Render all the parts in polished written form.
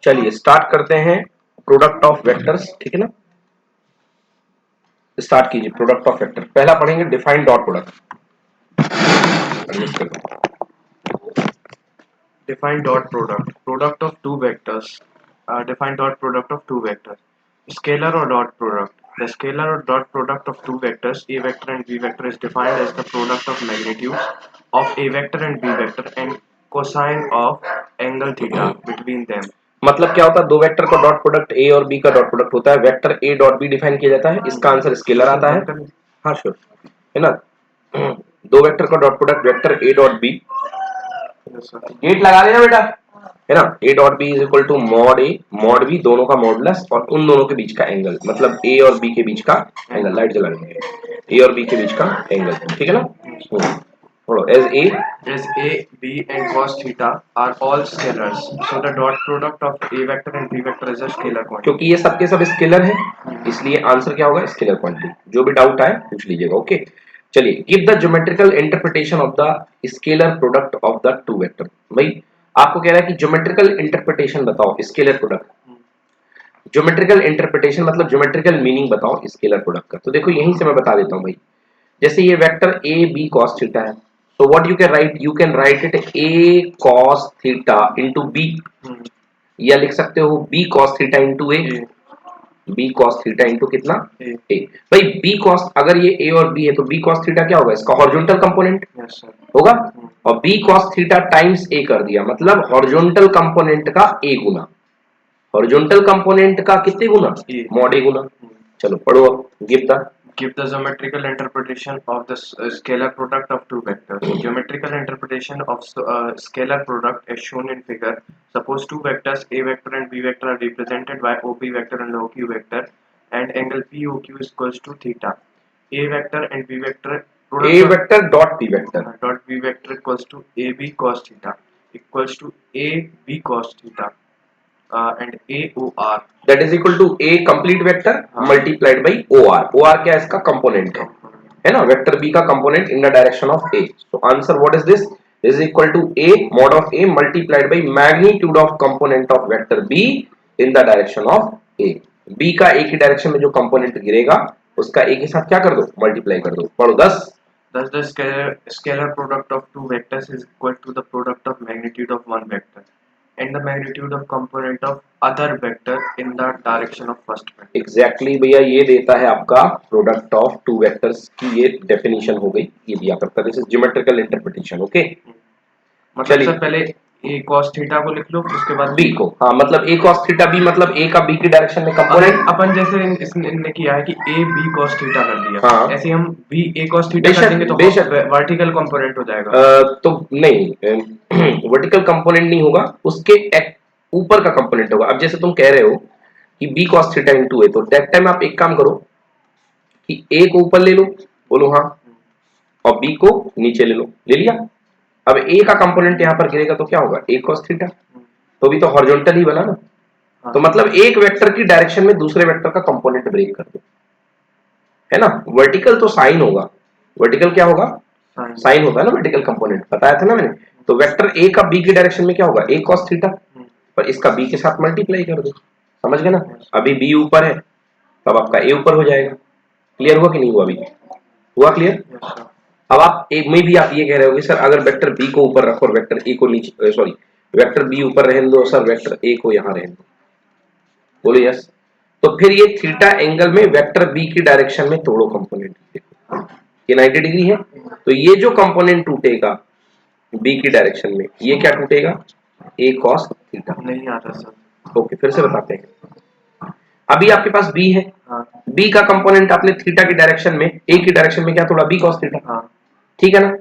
चलिए स्टार्ट करते हैं प्रोडक्ट ऑफ वेक्टर्स, ठीक है ना। स्टार्ट कीजिए प्रोडक्ट ऑफ वेक्टर। पहला पढ़ेंगे define dot product. Define dot product. Product of two vectors. Define dot product of two vectors. Scalar or dot product. The scalar or dot product of two vectors, A vector and B vector, is defined as the product of magnitudes of A vector and B vector and cosine of angle theta between them. मतलब क्या होता है, दो vector का dot product ए और B का dot product होता है। Vector A dot B define किया जाता है, इसका आंसर स्केलर आता है। हाँ श्योर है ना। दो वेक्टर का dot product vector A dot B, गेट लगा देना बेटा, है ना। A dot B is equal to mod A mod B, दोनों का मॉडुलस और उन दोनों के बीच का एंगल, मतलब ए और बी के बीच का एंगल। लाइट जला देंगे, ए और बी के बीच का एंगल, ठीक है ना। As A, B and cos theta are all scalars, so the dot product of A vector and B vector is a scalar quantity. क्योंकि ये सबके सब स्केलर है, इसलिए आंसर क्या होगा, स्केलर क्वांटिटी। जो भी डाउट आए पूछ लीजिएगा, ओके। चलिए give the geometrical interpretation of the scalar product of the two vector. भाई आपको कह रहा है कि ज्योमेट्रिकल इंटरप्रिटेशन बताओ स्केलर प्रोडक्ट। ज्योमेट्रिकल इंटरप्रिटेशन मतलब ज्योमेट्रिकल मीनिंग बताओ स्केलर प्रोडक्ट का। तो देखो यहीं से मैं बता देता हूं भाई। जैसे ये vector A B cos theta है, so what you can write it a cos theta into b, या लिख सकते हो b cos theta into a, b cos theta into कितना a। भाई b cos, अगर ये a और b है तो b cos theta क्या होगा, इसका हॉरिजॉन्टल कंपोनेंट होगा, और b cos theta times a कर दिया, मतलब हॉरिजॉन्टल कंपोनेंट का a गुना, हॉरिजॉन्टल कंपोनेंट का कितने गुना, मॉड a गुना। चलो पढ़ो अब। Give the geometrical interpretation of the scalar product of two vectors. Geometrical interpretation of scalar product is shown in figure. Suppose two vectors A vector and B vector are represented by OP vector and OQ vector, and angle POQ is equals to theta. A vector and B vector a vector dot b vector dot B vector equals to AB cos theta equals to AB cos theta. And AOR that is equal to a complete vector multiplied by OR। OR क्या है, इसका component है ना, vector b का component in the direction of a। so answer what is this is equal to a mod of a multiplied by magnitude of component of vector b in the direction of a। b का a की direction में जो component गिरेगा उसका a के साथ क्या कर दो, मल्टीप्लाई कर दो। पढ़ो 10। Thus the scalar product of two vectors is equal to the product of magnitude of one vector and the magnitude of component of other vector in the direction of first vector। Exactly भैया ये देता है आपका product of two vectors की ये definition हो गई, ये दिया करता है। This is geometrical interpretation, okay. मतलब सर पहले a cos थीटा को लिख लो, उसके बाद b को, हाँ मतलब a cos थीटा b, मतलब a का b की डायरेक्शन में कंपोनेंट। अपन जैसे इसने किया है कि a b cos थीटा कर दिया, हाँ। ऐसे हम b a cos थीटा कर देंगे तो वर्टिकल कंपोनेंट हो जाएगा। तो नहीं, वर्टिकल कंपोनेंट नहीं होगा, उसके ऊपर का कंपोनेंट होगा। अब जैसे तुम कह रहे हो कि b cos theta into a, तो दैट टाइम आप एक काम करो कि a को ऊपर ले लो, बोलो हाँ, और b को नीचे ले लो, ले लिया। अब a का कंपोनेंट यहां पर गिरेगा तो क्या होगा, a cos थीटा, तो भी तो हॉरिजॉन्टल ही बना ना। तो मतलब एक वेक्टर की डायरेक्शन में दूसरे वेक्टर का कंपोनेंट ब्रेक कर दो, है ना। वर्टिकल तो साइन होगा, वर्टिकल क्या होगा, साइन होता है ना वर्टिकल कंपोनेंट, बताया था ना मैंने। तो वेक्टर a का b की डायरेक्शन में क्या होगा, a cos थीटा, पर इसका b के साथ मल्टीप्लाई कर दो, समझ गए ना। अभी b ऊपर है तब आपका a ऊपर हो जाएगा। क्लियर हुआ कि नहीं हुआ, अभी हुआ क्लियर। अब आप एक में भी आप ये कह रहे होगे सर अगर वेक्टर b को ऊपर रखो और वेक्टर a को नीचे, सॉरी वेक्टर b ऊपर रहने दो सर वेक्टर a को यहां रहने दो, बोलो यस। तो फिर ये थीटा एंगल में वेक्टर b की डायरेक्शन में तोड़ो कंपोनेंट, देखो ये 90 डिग्री है, तो ये जो कंपोनेंट टूटेगा b की डायरेक्शन में, ये क्या टूटेगा, a cos थीटा। नहीं आता सर। ओके फिर से बताते हैं। अभी आपके पास b है, b का कंपोनेंट आपने थीटा की डायरेक्शन में, a की डायरेक्शन में क्या तोड़ा, b cos थीटा, ठीक है ना।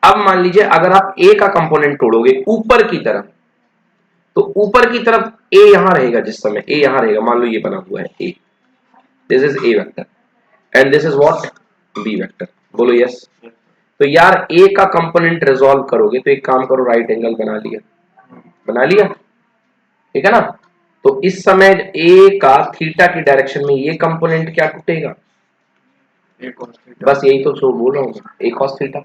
अब मान लीजिए अगर आप a का कंपोनेंट तोड़ोगे ऊपर की तरफ, तो ऊपर की तरफ a यहां रहेगा, जिस समय a यहां रहेगा, मान लो ये बना हुआ है a, this is a vector and this is what, b vector, बोलो यस। तो यार a का कंपोनेंट रिजॉल्व करोगे तो एक काम करो, राइट एंगल बना लिया, बना लिया, ठीक है ना। तो इस समय a का थीटा की डायरेक्शन में ये कंपोनेंट क्या टूटेगा, बस यही तो बोल रहा हूँ, a cos theta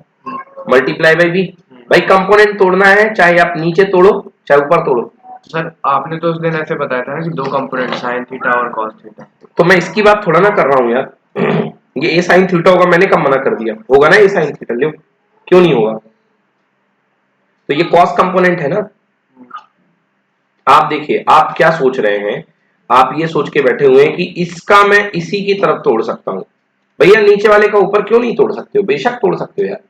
multiply by b। भाई कंपोनेंट तोड़ना है, चाहे आप नीचे तोड़ो चाहे ऊपर तोड़ो, सर आपने तो उस दिन ऐसे बताया था ना कि दो कंपोनेंट साइन थीटा और कॉस थीटा। तो मैं इसकी बात थोड़ा ना कर रहा हूं यार। ये ए साइन थीटा होगा, मैंने कब मना कर दिया? होगा ना ए साइन थीटा, लो क्यों नहीं होगा? तो ये कॉस कंपोनेंट है ना। आप देखिए आप क्या सोच रहे हैं, आप ये सोच के बैठे हुए हैं कि इसका मैं इसी की तरफ तोड़ सकता हूं। भैया नीचे वाले का ऊपर क्यों नहीं तोड़ सकते हो? बेशक तोड़ सकते हो यार,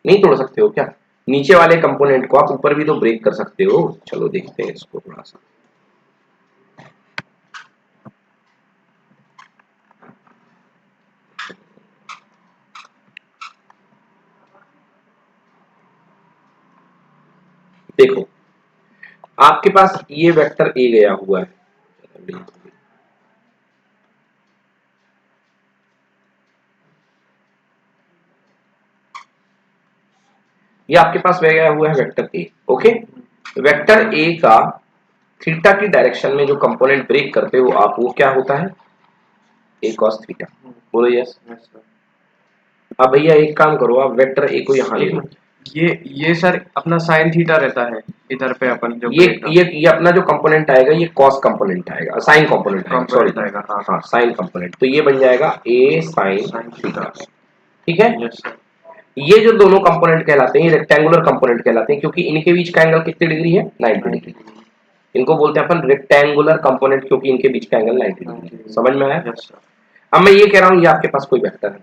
नहीं तोड़ सकते हो क्या? नीचे वाले कंपोनेंट को आप ऊपर भी तो ब्रेक कर सकते हो। चलो देखते हैं इसको थोड़ा सा। देखो आपके पास ये वेक्टर ए गया हुआ है, ये आपके पास गया हुआ है vector A. Okay, vector A का थीटा की डायरेक्शन में जो कंपोनेंट ब्रेक करते हो आप, वो क्या होता है? ए कॉस थीटा। बोलो यस। Yes sir. अब भैया एक काम करो, आप वेक्टर ए को यहाँ ले एक लो। मिनट, ये सर अपना साइन थीटा रहता है इधर पे अपन जो ये ब्रेक ये अपना जो कंपोनेंट आएगा ये कॉस कंपोनेंट आएगा, साइन कंपोनेंट आएगा, सॉरी। कंपोनेंट आएगा। हाँ हाँ साइन कंपोनेंट, तो ये बन जाएगा ए साइन साइन थीटा। थीटा। ठीक है, यस सर। ये जो दोनों कंपोनेंट कहलाते हैं ये रेक्टेंगुलर कंपोनेंट कहलाते हैं, क्योंकि इनके बीच का एंगल कितनी डिग्री है? 90 डिग्री। इनको बोलते हैं अपन रेक्टेंगुलर कंपोनेंट, क्योंकि इनके बीच का एंगल 90 डिग्री है। समझ में आया? Yes sir. अब मैं ये कह रहा हूं ये आपके पास कोई वेक्टर है,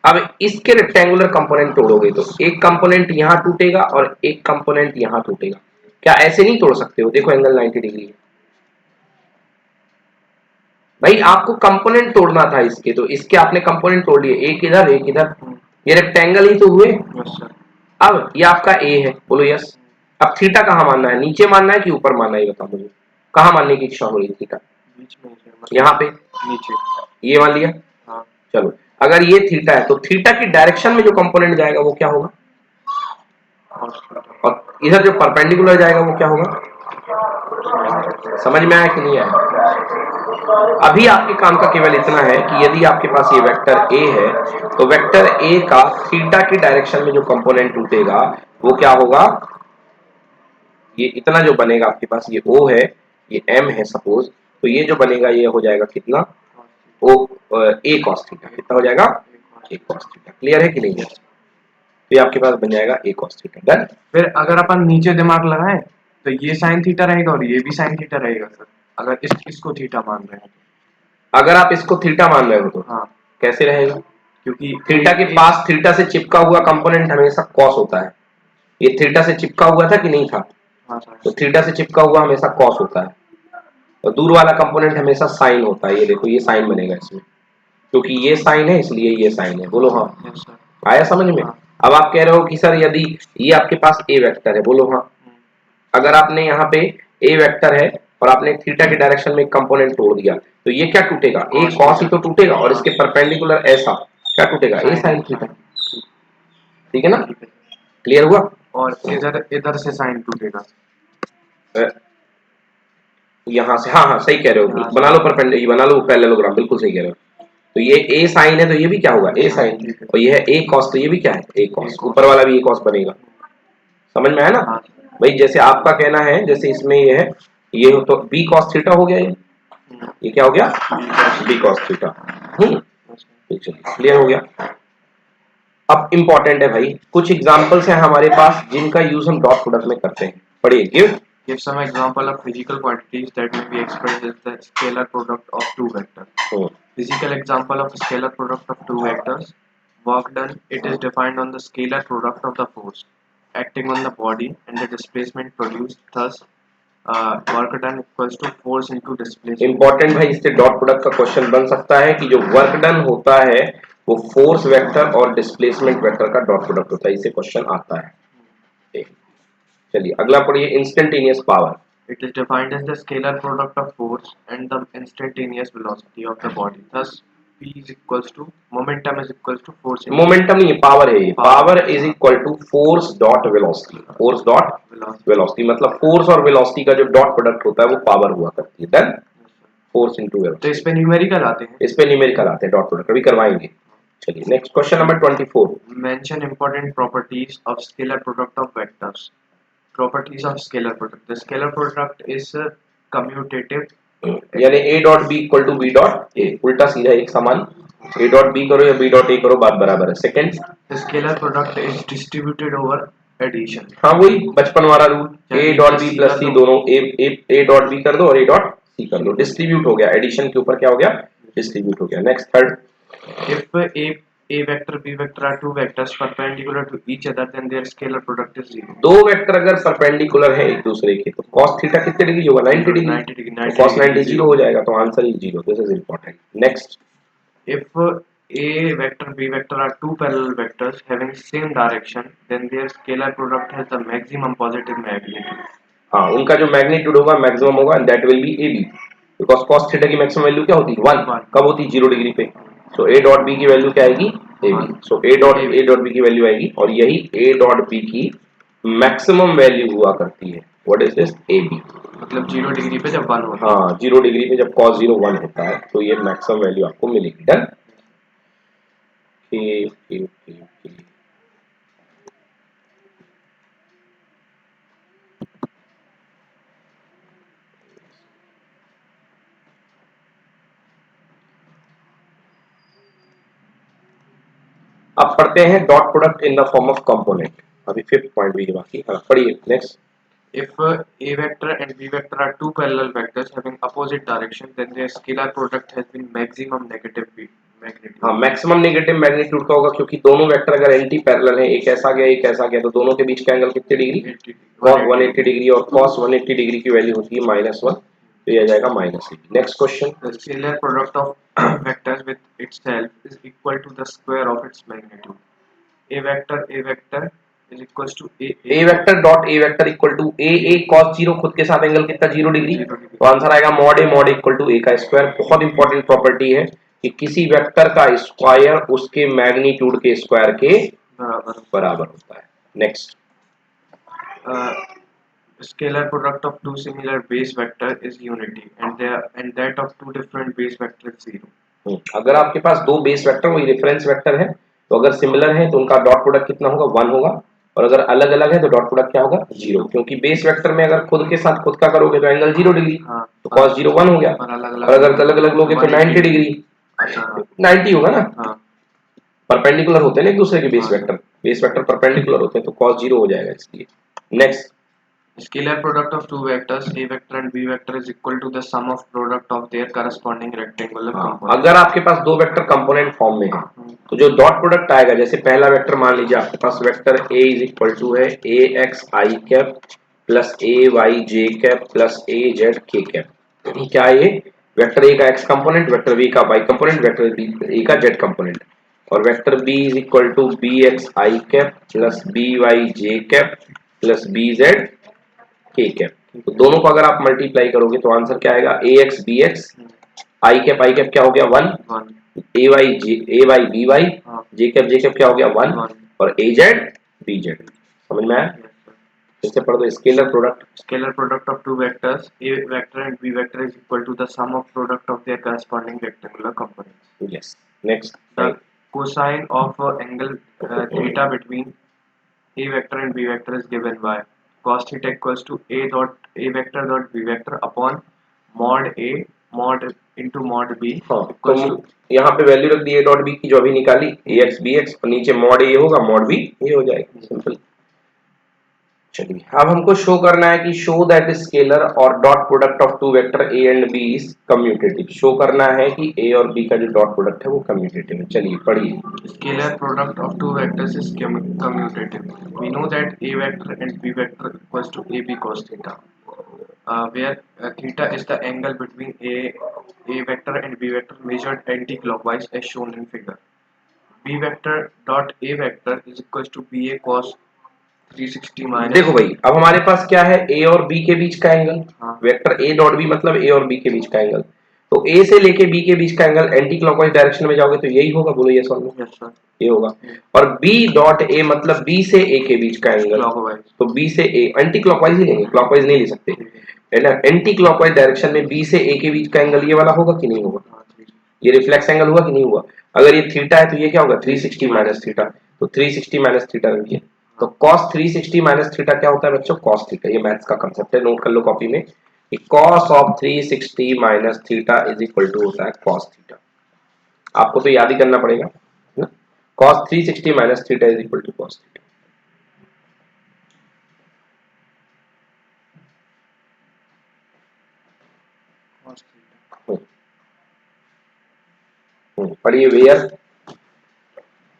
अब इसके रेक्टेंगुलर कंपोनेंट तोड़ोगे तो एक कंपोनेंट यहां टूटेगा और एक कंपोनेंट यहां टूटेगा। क्या ऐसे नहीं तोड़ सकते हो? देखो एंगल 90 डिग्री है। भाई आपको कंपोनेंट तोड़ना था इसके, तो इसके आपने कंपोनेंट तोड़ लिए, एक इधर एक इधर, ये रेक्टेंगल ही तो हुए। Yes sir. अब ये आपका ए है, बोलो यस। अब थीटा कहाँ मानना है? नीचे मानना है कि ऊपर मानना है? ये बताओ मुझे, कहाँ मानने की इच्छा हो रही है थीटा? बीच में यहाँ पे नीचे। ये मान लिया। हाँ। चलो अगर ये थीटा है तो थीटा की डायरेक्शन में जो कंपोनेंट जाएगा वो क्या होगा? और इधर जो परपेंडिकुलर जाएगा वो क्या होगा? समझ में आया कि नहीं आया? अभी आपके काम का केवल इतना है कि यदि आपके पास ये वेक्टर ए है तो वेक्टर ए का थीटा की डायरेक्शन में जो कंपोनेंट टूटेगा वो क्या होगा? ये इतना जो बनेगा आपके पास, ये ओ है, ये एम है सपोज, तो ये जो बनेगा ये हो जाएगा कितना? ओ ए कॉस थीटा। कितना हो जाएगा? ए कॉस थीटा। क्लियर है कि नहीं है? तो ये आपके पास बन जाएगा ए कॉस थीटा। डन। फिर अगर अपन नीचे दिमाग लगाएं तो ये साइन थीटा रहेगा और ये भी साइन थीटा रहेगा सर, अगर इसको थीटा मान रहे हैं तो। अगर आप इसको थीटा मान रहे हो तो हाँ, कैसे रहेगा? क्योंकि थीटा के पास थीटा से चिपका हुआ कंपोनेंट हमेशा कॉस होता है। ये थीटा से चिपका हुआ था कि नहीं था? हाँ सर। तो थीटा से चिपका हुआ हमेशा कॉस होता है, और दूर वाला कंपोनेंट हमेशा साइन होता है। ये देखो ये साइन बनेगा इसमें, क्योंकि ये साइन है इसलिए ये साइन है। बोलो हाँ। Yes sir. आया समझ में? हाँ। अब आप कह रहे हो कि सर यदि ये आपके पास ए वेक्टर है, बोलो हाँ। अगर आपने यहाँ पे ए वेक्टर है और आपने थीटा की डायरेक्शन में एक कंपोनेंट तोड़ दिया तो ये क्या टूटेगा? ए कॉस ही तो टूटेगा, और इसके परपेंडिकुलर ऐसा क्या टूटेगा? ए साइन थीटा। ठीक है ना? क्लियर हुआ? और इधर इधर से साइन टूटेगा। यहाँ से, हाँ हाँ सही कह रहे हो, यहाँ से। बना लो परपेंडिकुलर, बना लो पैरेललोग्राम, बिल्कुल सही कह रहे हो। तो ये ए साइन है तो ये भी क्या होगा? ए साइन, और ये है ए कॉस तो ये भी क्या है? ए कॉस। ऊपर वाला भी ए कॉस बनेगा। समझ में आया ना? हाँ। भाई जैसे आपका कहना है, जैसे इसमें ये है, ये तो बी कॉस थीटा हो गया, ये क्या हो गया? B cos theta. चलिए क्लियर हो गया। अब इंपॉर्टेंट है भाई, कुछ एग्जांपल्स हैं हमारे पास जिनका यूज हम डॉट प्रोडक्ट में करते हैं। पढ़िए। Give Give some example of physical quantities that may be expressed as the scalar product of two vectors. Physical example of scalar product of two vectors. Work done. It is defined on the scalar product of the force acting on the body and the displacement produced. Thus, work done equals to force into displacement. Important भाई, इससे dot product का question बन सकता है कि जो work done होता है वो फोर्स वेक्टर और डिस्प्लेसमेंट वेक्टर का डॉट प्रोडक्ट होता है। इसे क्वेश्चन आता है। चलिए अगला पढ़िए। Instantaneous power. It is defined as the scalar product of force and the instantaneous velocity of the body. Thus, P is equals to momentum is equals to force into momentum नहीं, power है ये। Power is equal to force dot velocity. Force dot velocity. Velocity मतलब force और velocity का जो dot product होता है वो पावर हुआ करती है। डन। फोर्स इनटू तो वेलोसिटी। इस पे न्यूमेरिकल आते हैं। इस पे न्यूमेरिकल आते हैं, डॉट प्रोडक्ट अभी करवाएंगे। चलिए next question number 24। Mention important properties of scalar product of vectors. properties of scalar product. The scalar product is commutative. यानी a dot b equal to b dot a, उल्टा सीधा एक समान, a डॉट b करो या b dot a करो, बात बराबर है. Second, The scalar product is distributed over addition. हाँ वही बचपन वाला rule, a dot b plus c दोनों a डॉट b कर दो और a डॉट c कर दो, डिस्ट्रीब्यूट हो गया, एडिशन के ऊपर क्या हो गया, डिस्ट्रीब्यूट हो गया. Next third, If a vector b vector are two vectors perpendicular to each other, then their scalar product is 0. दो वेक्टर अगर परपेंडिकुलर है एक दूसरे के तो cos थीटा कितने डिग्री होगा, 90 degree, 90 degree, 90 cos 90 degree, zero हो जाएगा, तो answer is zero. This is important. Next, If a vector b vector are two parallel vectors having same direction, then their scalar product has the maximum positive magnitude. हाँ उनका जो magnitude होगा maximum होगा, that will be A B, because cos theta की maximum value क्या होती है 1, कब होती है 0 डिग्री पे. सो a डॉट b की वैल्यू क्या आएगी A B. So a dot b की वैल्यू आएगी, और यही a डॉट b की मैक्सिमम वैल्यू हुआ करती है. What is this, A B. मतलब 0 डिग्री पे जब 1 होता है. हाँ 0 डिग्री पे जब cos 0 1 होता है तो ये मैक्सिमम वैल्यू आपको मिलेगी. डन. ओके. अब पढ़ते हैं dot product in the form of component. अभी फिफ्थ पॉइंट भी है बाकी. हाँ पढ़िए next. If a vector and b vector are two parallel vectors having opposite direction, then their scalar product has been maximum negative magnitude. हाँ maximum negative magnitude का होगा, क्योंकि दोनों वेक्टर अगर एंटी पैरेलल हैं, एक ऐसा गया एक ऐसा गया, तो दोनों के बीच का एंगल कितने डिग्री, 180 डिग्री, और cos 180 डिग्री की वैल्यू होती है -1, तो ये आ जाएगा -80. Next question. The scalar product of vectors with itself is equal to the square of its magnitude. A vector is equals to A vector dot A vector equal to A cos 0, खुद के साथ angle कितना 0 degree, तो answer आएगा mod A equal to ए का square. बहुत important property है कि किसी वेक्टर का स्क्वायर उसके मैग्नीट्यूड के स्क्वायर के बराबर होता है. Next, scalar product of two similar base vector is unity, and that of two different base vector is 0. अगर आपके पास दो बेस वेक्टर वही रेफरेंस वेक्टर है, तो अगर सिमिलर है तो उनका डॉट प्रोडक्ट कितना होगा 1 होगा, और अगर अलग अलग है तो डॉट प्रोडक्ट क्या होगा 0, क्योंकि बेस वेक्टर में अगर खुद के साथ खुद का करोगे तो एंगल 0 डिग्री, तो cos 0 1 हो गया, और अगर अलग अलग लोगे तो 90 डिग्री 90 होगा ना. परपेंडिकुलर होते हैं ना एक दूसरे के बेस वेक्टर परपेंडिकुलर होते हैं, तो cos 0 हो जाएगा इसलिए. Next, Scalar product of two vectors a vector and b vector is equal to the sum of product of their corresponding rectangular components. अगर आपके पास दो वेक्टर कंपोनेंट फॉर्म में है तो जो डॉट प्रोडक्ट आएगा, जैसे पहला वेक्टर मान लीजिए आपके पास vector a is equal to है ax i cap plus ay j cap plus az k cap. क्या है ये, वेक्टर a का x कंपोनेंट, वेक्टर b का y कंपोनेंट, वेक्टर a का z कंपोनेंट, और vector b is equal to bx i cap plus by j cap plus bz k cap. तो दोनों को अगर आप मल्टीप्लाई करोगे तो आंसर क्या आएगा, ax bx i कैप क्या हो गया 1, ay by j कैप क्या हो गया 1, और az bz. समझ में आया. इससे पढ़ दो scalar product of two vectors a vector and b vector is equal to the sum of product of their corresponding rectangular components. Yes. Next, The cosine of angle theta between a vector and b vector is given by cos theta equals to a vector dot b vector upon mod a mod into mod b equals to. यहाँ पे value रख दी a dot b की जो अभी निकाली ax bx, और नीचे mod a होगा mod b ये हो जाएगा. सिंपल. चलिए अब हमको शो करना है कि शो दैट स्केलर और dot product of two vector a and b is commutative. Show करना है कि a और b का जो डॉट प्रोडक्ट है वो कम्यूटेटिव है. चलिए पढ़िए. Scalar product of two vectors is commutative. We know that a vector and b vector equals to ab cos theta, where theta is the angle between a vector and b vector measured anti-clockwise as shown in figure. B vector dot a vector is equals to ba cos 360 minus. देखो भाई अब हमारे पास क्या है, a और b के बीच का angle, vector a dot b मतलब a और b के बीच का एंगल, तो a से लेके b के बीच का एंगल एंटी क्लॉकवाइज डायरेक्शन में जाओगे तो यही होगा. बोलो यस और नो. Yes sir. ये होगा. और b डॉट a मतलब b से a के बीच का एंगल, Clockwise. तो b से a एंटी क्लॉकवाइज ही लेंगे, क्लॉकवाइज नहीं ले सकते है ना. एंटी क्लॉकवाइज डायरेक्शन में b से a के बीच का एंगल ये वाला होगा कि नहीं होगा, ये रिफ्लेक्स एंगल हुआ कि नहीं हुआ. अगर ये थीटा है तो ये क्या होगा 360 माइनस थीटा, तो 360 माइनस थीटा रखिए, तो cos 360 माइनस थीटा क्या होता है बच्चों? cos theta. ये मैथ्स का कंसेप्ट है, नोट कर लो कॉपी में कि cos of 360 minus theta is equal to होता है cos थीटा। आपको तो याद ही करना पड़ेगा ना, cos 360 minus theta is equal to cos theta. पढ़िए where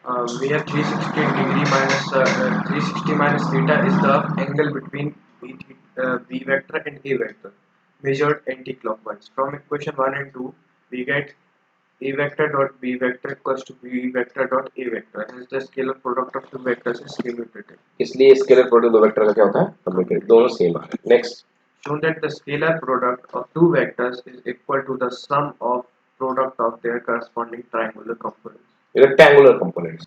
where 360 degree minus 360 minus theta is the angle between B vector and A vector measured anti-clockwise. From equation 1 and 2 we get A vector dot B vector equals to B vector dot A vector, hence the scalar product of two vectors is commutative. इसलिए scalar product दो vector का क्या होता है? Commutative, दोनों same आ रहे हैं। Next, Shown that the scalar product of two vectors is equal to the sum of product of their corresponding triangular components. Rectangular components,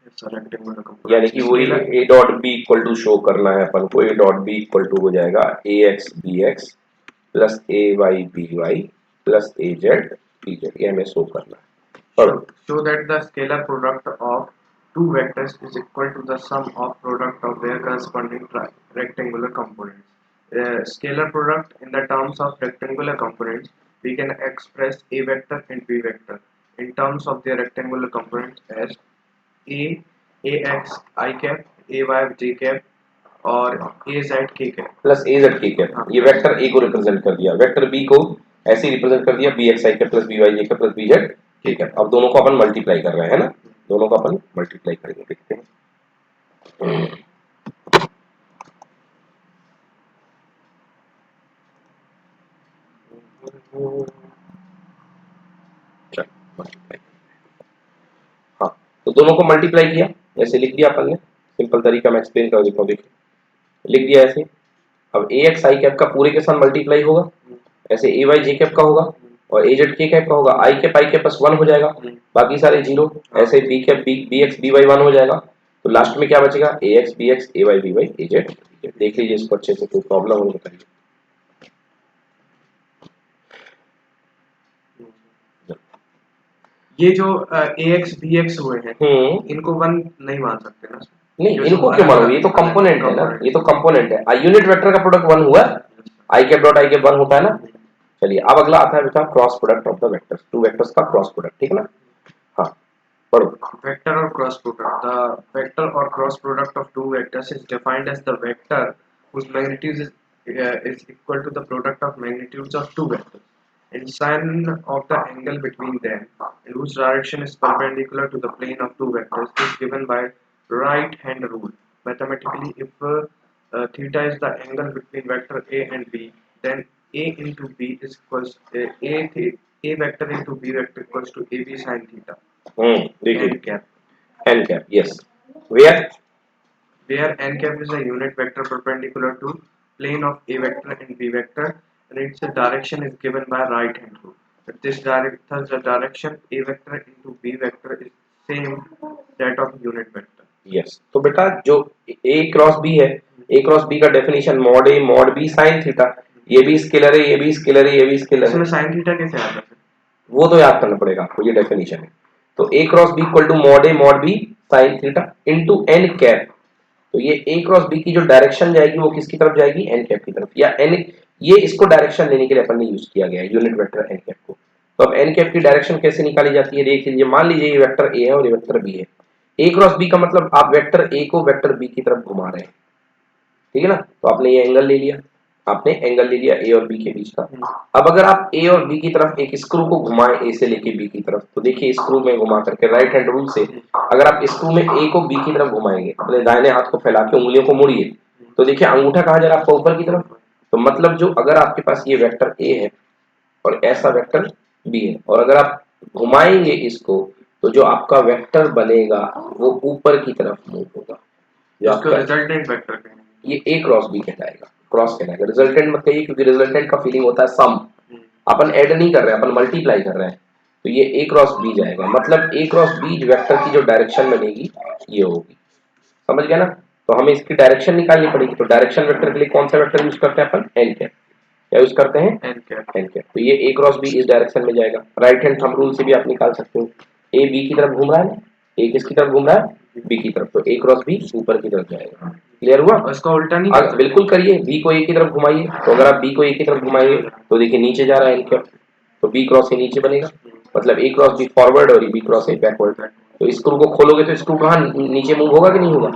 Yes, sir, rectangular यानी components. कि वही A dot B equal to show करना है अपन को। ए dot B equal to हो जाएगा A X B X plus A Y B Y plus A Z B Z, ये हमें शो करना है। पढ़ो। Show that the scalar product of two vectors is equal to the sum of product of their corresponding rectangular components. Scalar product in the terms of rectangular components, we can express A vector and B vector in terms of their rectangular components as A, AX, I cap, AY, J cap और AZ, K cap. Plus A Z के cap, ये vector ए को represent कर दिया, vector B को ऐसे represent कर दिया B x I cap plus B Y J cap plus B Z के कैप। अब दोनों को अपन मल्टीप्लाई कर रहे हैं ना, दोनों को अपन मल्टीप्लाई करेंगे, देखते हैं। हाँ, तो दोनों को मल्टीप्लाई किया, ऐसे लिख दिया अपन ने, सिंपल तरीका मैं एक्सप्लेन कर देता हूँ। देखिए लिख दिया ऐसे। अब ए एक्स आई कैप का पूरे के साथ मल्टीप्लाई होगा, ऐसे ए वाई जे कैप का होगा और ए जेड के कैप का होगा। आई कैप प्लस 1 हो जाएगा, बाकी सारे जीरो। ऐसे B cap B X B Y 1 हो जाएगा। तो लास्ट में क्या बचेगा? A X B X A Y B Y A Z. देख लीजिए इसको अच्छे से, कोई प्रॉब्लम हो बताइए। ये जो AX BX हुए हैं इनको वन नहीं मान सकते ना? नहीं, इनको क्यों मानोगे? ये तो कंपोनेंट है ना, ये तो कंपोनेंट है। यूनिट वेक्टर का प्रोडक्ट 1 हुआ, I cap dot I cap 1 होता है ना। चलिए अब अगला आता है बेटा cross product of the vectors, two vectors का क्रॉस प्रोडक्ट, ठीक है ना। हाँ पढ़ो। Vector or cross product. The vector or cross product of two vectors is defined as the vector whose magnitude is equal to the product of magnitudes of two vectors and sin of the angle between them and whose direction is perpendicular to the plane of two vectors is given by right hand rule. Mathematically, if theta is the angle between vector A and B, then A into B is equals A vector into B vector equals to AB sin theta. देखिए N cap. N cap, yes, where Where n cap is a unit vector perpendicular to plane of A vector and B vector and its direction is given by right hand rule. But thus the direction A vector into B vector is same that of unit vector. Yes. तो बेटा जो ए cross B है, ए cross B का definition mod ए mod b sine theta, ये भी scalar है, ये भी स्केलर है, ये भी स्केलर है। इसमें sin थीटा कैसे आता है? वो तो याद करना पड़ेगा आपको, ये डेफिनेशन है। तो a cross b equal to mod A mod b sine theta into n cap. तो ये ए क्रॉस बी की जो डायरेक्शन जाएगी वो किसकी तरफ जाएगी? एन कैप की तरफ, या एन, ये इसको डायरेक्शन देने के लिए अपन ने यूज किया गया है यूनिट वेक्टर एन कैप को। तो अब एन कैप की डायरेक्शन कैसे निकाली जाती है देख लीजिए। मान लीजिए ये वेक्टर ए है और ये वेक्टर बी है। ए क्रॉस बी का मतलब आप वेक्टर ए को वेक्टर बी की तरफ घुमा रहे हैं, ठीक है ना। तो आपने ये एंगल ले लिया, आपने एंगल ले लिया ए और बी के बीच का। अब अगर आप ए और बी की तरफ एक स्क्रू को घुमाएं ए से लेके बी की तरफ, तो देखिए स्क्रू में घुमा करके राइट हैंड रूल से अगर आप स्क्रू में ए को बी की तरफ घुमाएंगे, अपने दाहिने हाथ को फैला के उंगलियों को मोड़िए, तो देखिए अंगूठा कहाँ जा रहा है आपका? ऊपर की तरफ। तो मतलब जो अगर आपके पास ये वेक्टर ए है और ऐसा वेक्टर बी है, और अगर आप घुमाएंगे इसको, तो जो आपका वेक्टर बनेगा वो ऊपर की तरफ मूव होगा। जो इसको आपका रिजल्टेंट वेक्टर कहेंगे। ये ए क्रॉस बी कहलाएगा, क्रॉस कहलाएगा। रिजल्टेंट मत कहिए, क्योंकि रिजल्टेंट का फीलिंग होता है सम, अपन ऐड नहीं कर रहे हैं, अपन मल्टीप्लाई कर रहे हैं। तो ये ए क्रॉस बी जाएगा, मतलब ए क्रॉस बी वेक्टर की जो डायरेक्शन बनेगी ये होगी। समझ गया ना। तो हमें इसकी डायरेक्शन निकालनी पड़ेगी। तो डायरेक्शन वेक्टर के लिए कौन सा वेक्टर यूज करते हैं अपन? N cap. क्या यूज करते हैं? N cap. N cap. तो ये ए क्रॉस बी इस डायरेक्शन में जाएगा। राइट हैंड थंब रूल से भी आप निकाल सकते हो। ए बी की तरफ घूम रहा है ना, ए किसकी तरफ घूम रहा है, बी की तरफ, तो ए क्रॉस बी ऊपर की तरफ जाएगा। क्लियर हुआ? और इसका उल्टा नहीं कर सकते? बिल्कुल करिए, बी को ए की तरफ घुमाइए, तो अगर आप बी को ए की तरफ घुमाइए तो देखिए नीचे जा रहा है एन, तो बी क्रॉस ए नीचे बनेगा, मतलब ए क्रॉस बी फॉरवर्ड और बी क्रॉस ए बैकवर्ड। तो स्क्रू को खोलोगे तो स्क्रू कहाँ नीचे मूव होगा कि नहीं होगा,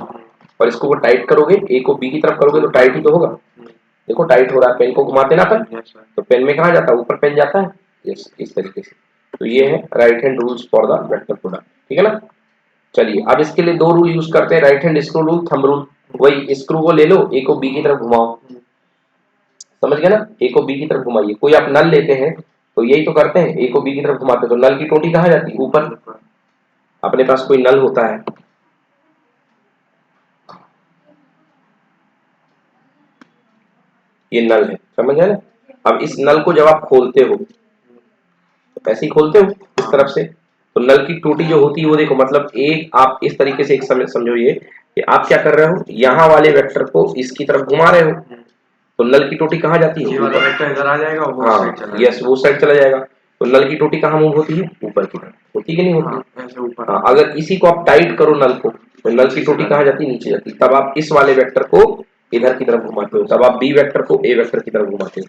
और इसको को टाइट करोगे, ए को बी की तरफ करोगे तो टाइट ही तो होगा। देखो टाइट हो रहा है, पेन को घुमाते ना अपन, Yes, sir. तो पेन में कहाँ जाता है, ऊपर पेन जाता है, इस तरीके से। तो ये है right hand rules for the vector product, ठीक है ना। चलिए अब इसके लिए दो रूल यूज करते हैं, right hand screw rule, thumb rule. वही स्क्रू को ले लो, ए को बी की तरफ घुमाओ, समझ गए ना, ए को बी की तरफ घुमाइए। कोई आप नल लेते हैं तो यही तो करते हैं, ए को बी की तरफ घुमाते हैं, तो नल की टोटी कहाँ जाती है, ऊपर। अपने पास कोई नल होता है, ये नल है, समझ गए ना। अब इस नल को जब आप खोलते हो तो ऐसे ही खोलते हो इस तरफ से, तो नल की टोटी जो होती है वो देखो, मतलब एक आप इस तरीके से एक समझो ये कि आप क्या कर रहे हो, यहाँ वाले वेक्टर को इसकी तरफ घुमा रहे हो, तो नल की टोटी कहाँ जाती है, ये वाला वेक्टर इधर आ जाएगा, वो साइड चला हाँ यस, वो साइड चला जाएगा। तो नल की टोटी कहाँ मूव होती है, ऊपर की तरफ, होती कि नहीं होती। हाँ, ऐसे ऊपर। हाँ, अगर इसी को आप टाइट करो नल को, तो नल की टोटी कहाँ जाती है, नीचे जाती है। तब आप इस वाले वेक्टर को इधर की तरफ घुमाते हो, तब आप बी वेक्टर को ए वेक्टर की तरफ घुमाते हो।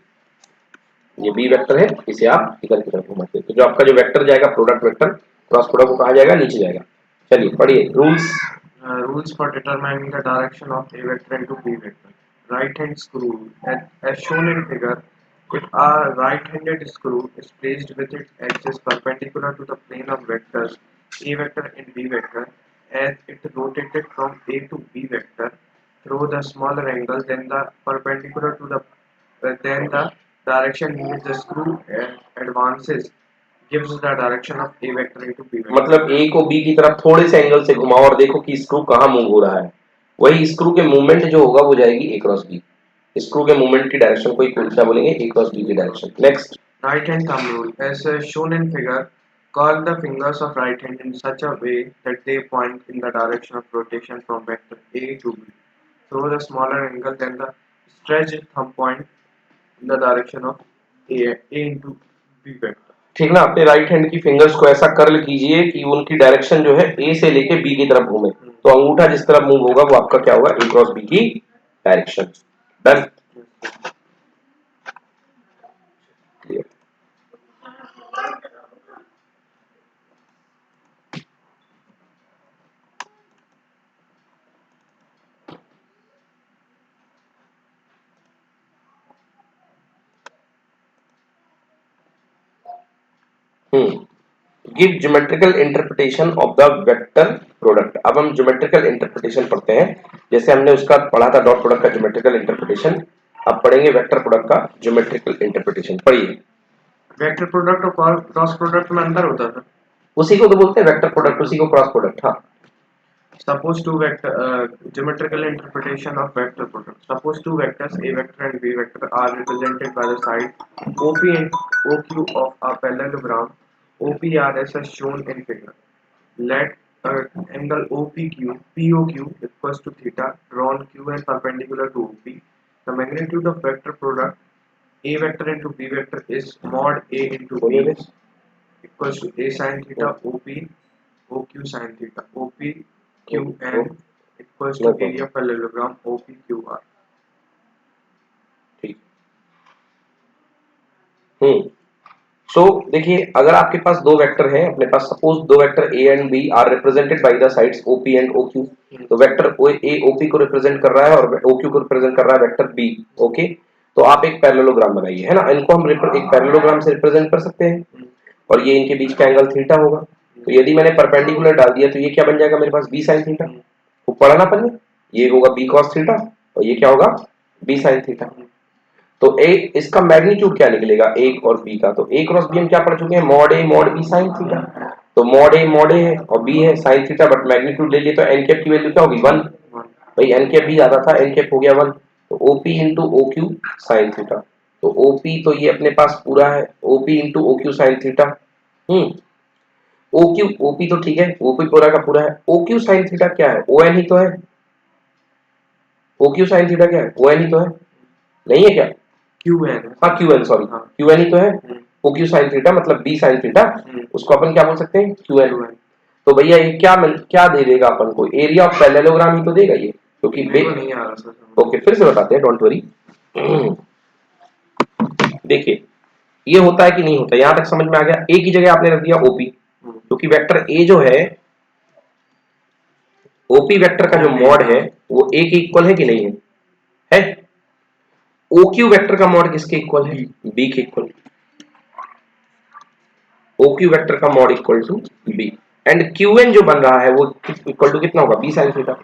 ये बी वेक्टर है, इसे आप इधर की तरफ घुमाते हो, तो जो आपका जो वेक्टर जाएगा प्रोडक्ट वेक्टर, क्रॉस प्रोडक्ट को कहा जाएगा, नीचे जाएगा। चलिए पढ़िए rules. Rules for determining the direction of A vector into B vector. Right hand screw rule. As shown in figure, if a right-handed screw is placed with its axis perpendicular to the plane of vectors A vector and B vector, as it rotated from A to B vector through the smaller angle than the perpendicular to the then the direction in which the screw advances gives the direction of A vector into B vector. मतलब ए को B की तरफ थोड़े से angle से घुमाओ और देखो कि स्क्रू कहाँ मूव हो रहा है, वही स्क्रू के मूवमेंट जो होगा वो जाएगी ए क्रॉस बी। स्क्रू के मूवमेंट की डायरेक्शन को क्या बोलेंगे, ए क्रॉस बी की direction. Next, Right hand thumb rule. As shown in figure, curl the fingers of right hand in such a way that they point in the direction of rotation from vector A to B. Throw the smaller angle than the stretched thumb point in the direction of A into B vector. ठीक ना, अपने right hand की fingers को ऐसा curl कीजिए कि उनकी direction जो है ए से लेके बी की तरफ घूमे, तो अंगूठा जिस तरफ मूव होगा वो आपका क्या होगा, ए क्रॉस बी की direction. Done. Give geometrical interpretation of the vector product. अब हम ज्योमेट्रिकल इंटरप्रिटेशन पढ़ते हैं, जैसे हमने उसका पढ़ा था डॉट प्रोडक्ट का ज्योमेट्रिकल इंटरप्रिटेशन, अब पढ़ेंगे वेक्टर प्रोडक्ट का ज्योमेट्रिकल इंटरप्रिटेशन। पढ़िए। वेक्टर प्रोडक्ट और क्रॉस प्रोडक्ट में अंतर होता था, उसी को तो बोलते हैं वेक्टर प्रोडक्ट, उसी को क्रॉस प्रोडक्ट। हाँ, suppose two vector geometrical interpretation of vector product. Suppose two vectors A vector and B vector are represented by the side OP and OQ of a parallelogram OPRS as shown in figure. Let angle OPQ POQ equals to theta drawn Q and perpendicular to OP. The magnitude of vector product A vector into B vector is mod A into B equals to A sin theta OP OQ sin theta OP QN equals to area parallelogram OPQR. ठीक। सो देखिए, अगर आपके पास दो vector हैं, अपने पास suppose दो vector A and B are represented by the sides OP and OQ, तो वेक्टर ए ओपी को रिप्रेजेंट कर रहा है और ओक्यू को रिप्रेजेंट कर रहा है वेक्टर बी। ओके, तो आप एक पैरेललोग्राम बनाइए, है ना, इनको हम एक पैरेललोग्राम से रिप्रेजेंट कर सकते हैं, और ये इनके बीच का एंगल थीटा होगा। तो यदि मैंने परपेंडिकुलर डाल दिया तो ये क्या बन जाएगा मेरे पास, बी साइन थीटा। तो पढ़ा ना अपन ने, ये होगा बी कॉस थीटा और ये क्या होगा, बी साइन थीटा। तो ए इसका मैग्नीट्यूड क्या निकलेगा, ए और बी का, तो ए क्रॉस बी हम क्या पढ़ चुके हैं, मॉड ए मॉड बी साइन थीटा। तो मॉड ए है और बी है साइन थीटा, बट मैग्नीट्यूड ले लिए तो एन कैप की वैल्यू क्या होगी, 1। भाई एन कैप भी ज्यादा था, एन कैप हो गया 1, तो OP into OQ sine theta. तो ओपी तो ये अपने पास पूरा है, OP into OQ sine theta. OQ OP तो ठीक है, ओपी पूरा का पूरा है, ओक्यू साइन थीटा क्या है, ओ एन ही तो है। ओक्यू साइन थीटा क्या है, ओ एन ही तो है, नहीं है क्या, QN, हाँ Q N, sorry Q N ही तो है। ओक्यू साइन थीटा मतलब बी साइन थीटा, उसको अपन क्या बोल सकते हैं, क्यू एन। तो भैया ये क्या दे देगा अपन को, एरिया ऑफ पैरेललोग्राम ही तो देगा ये, क्योंकि मेरे को नहीं आ रहा सर। ओके फिर से बताते हैं, डोंट वरी। देखिए ये होता है कि नहीं होता, यहां तक समझ में आ गया। ए की जगह आपने रख दिया ओपी, क्योंकि वेक्टर ए जो है, ओपी वेक्टर का जो मॉड है वो ए के इक्वल है कि नहीं है? ओ क्यू वेक्टर का मॉड किसके इक्वल है? बी के इक्वल। ओ क्यू वेक्टर का mod equal to B, and Q N जो बन रहा है वो इक्वल टू कितना होगा? B sine theta.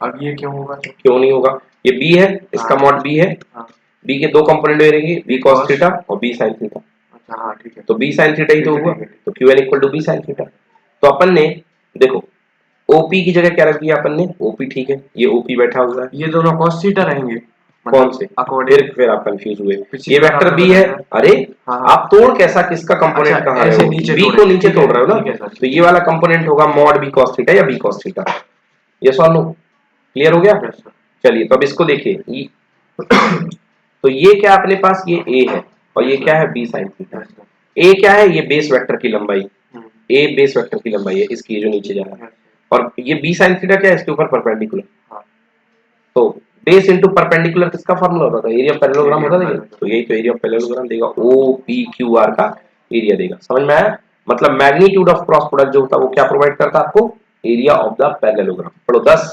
अब ये क्यों होगा? क्यों नहीं होगा? ये बी है, इसका मॉड बी है, बी के दो कंपोनेंट रहेंगे, बी कॉस थीटा और बी साइन थीटा। अच्छा हाँ ठीक है, तो बी साइन थीटा ही तो हुआ, तो Q N equal to B sine theta. तो अपन ने देखो ओपी की जगह क्या रख दिया अपन ने? ओपी, ठीक है, ये ओपी बैठा हुआ है, ये दोनों कॉस थीटा रहेंगे। कौन से? अकॉर्डिंग फिर आप कंफ्यूज हुए, पिछली ये बार वेक्टर आपने बी है। बताया। अरे हाँ, हाँ। आप तोड़ कैसा, किसका कंपोनेंट अच्छा, कहाँ ऐसे रहे हो? नीचे बी को तोड़े, नीचे ठीक तोड़ है, रहे हो ना, ठीक है सर। तो ये वाला कंपोनेंट होगा मॉड बी कॉस थीटा या बी कॉस थीटा। यस और नो? क्लियर हो गया? Yes sir. चलिए तो अब इसको देखिए, तो ये क्या अपने पास, ये ए है और ये क्या है? B sine theta. ए क्या है? ये बेस वेक्टर की लंबाई, ए बेस वेक्टर की लंबाई है इसकी, ये जो नीचे जा रहा है, और ये बी साइन थीटा क्या है? इसके ऊपर परपेंडिकुलर। तो बेस इनटू परपेंडिकुलर किसका फार्मूला होता था? एरिया ऑफ पैरेललोग्राम होता था। तो यही तो एरिया ऑफ पैरेललोग्राम देगा, ओ पी क्यू आर का एरिया देगा। समझ में आया? मतलब मैग्नीट्यूड ऑफ क्रॉस प्रोडक्ट जो होता है वो क्या प्रोवाइड करता है आपको? Area of the parallelogram. पढ़ो 10।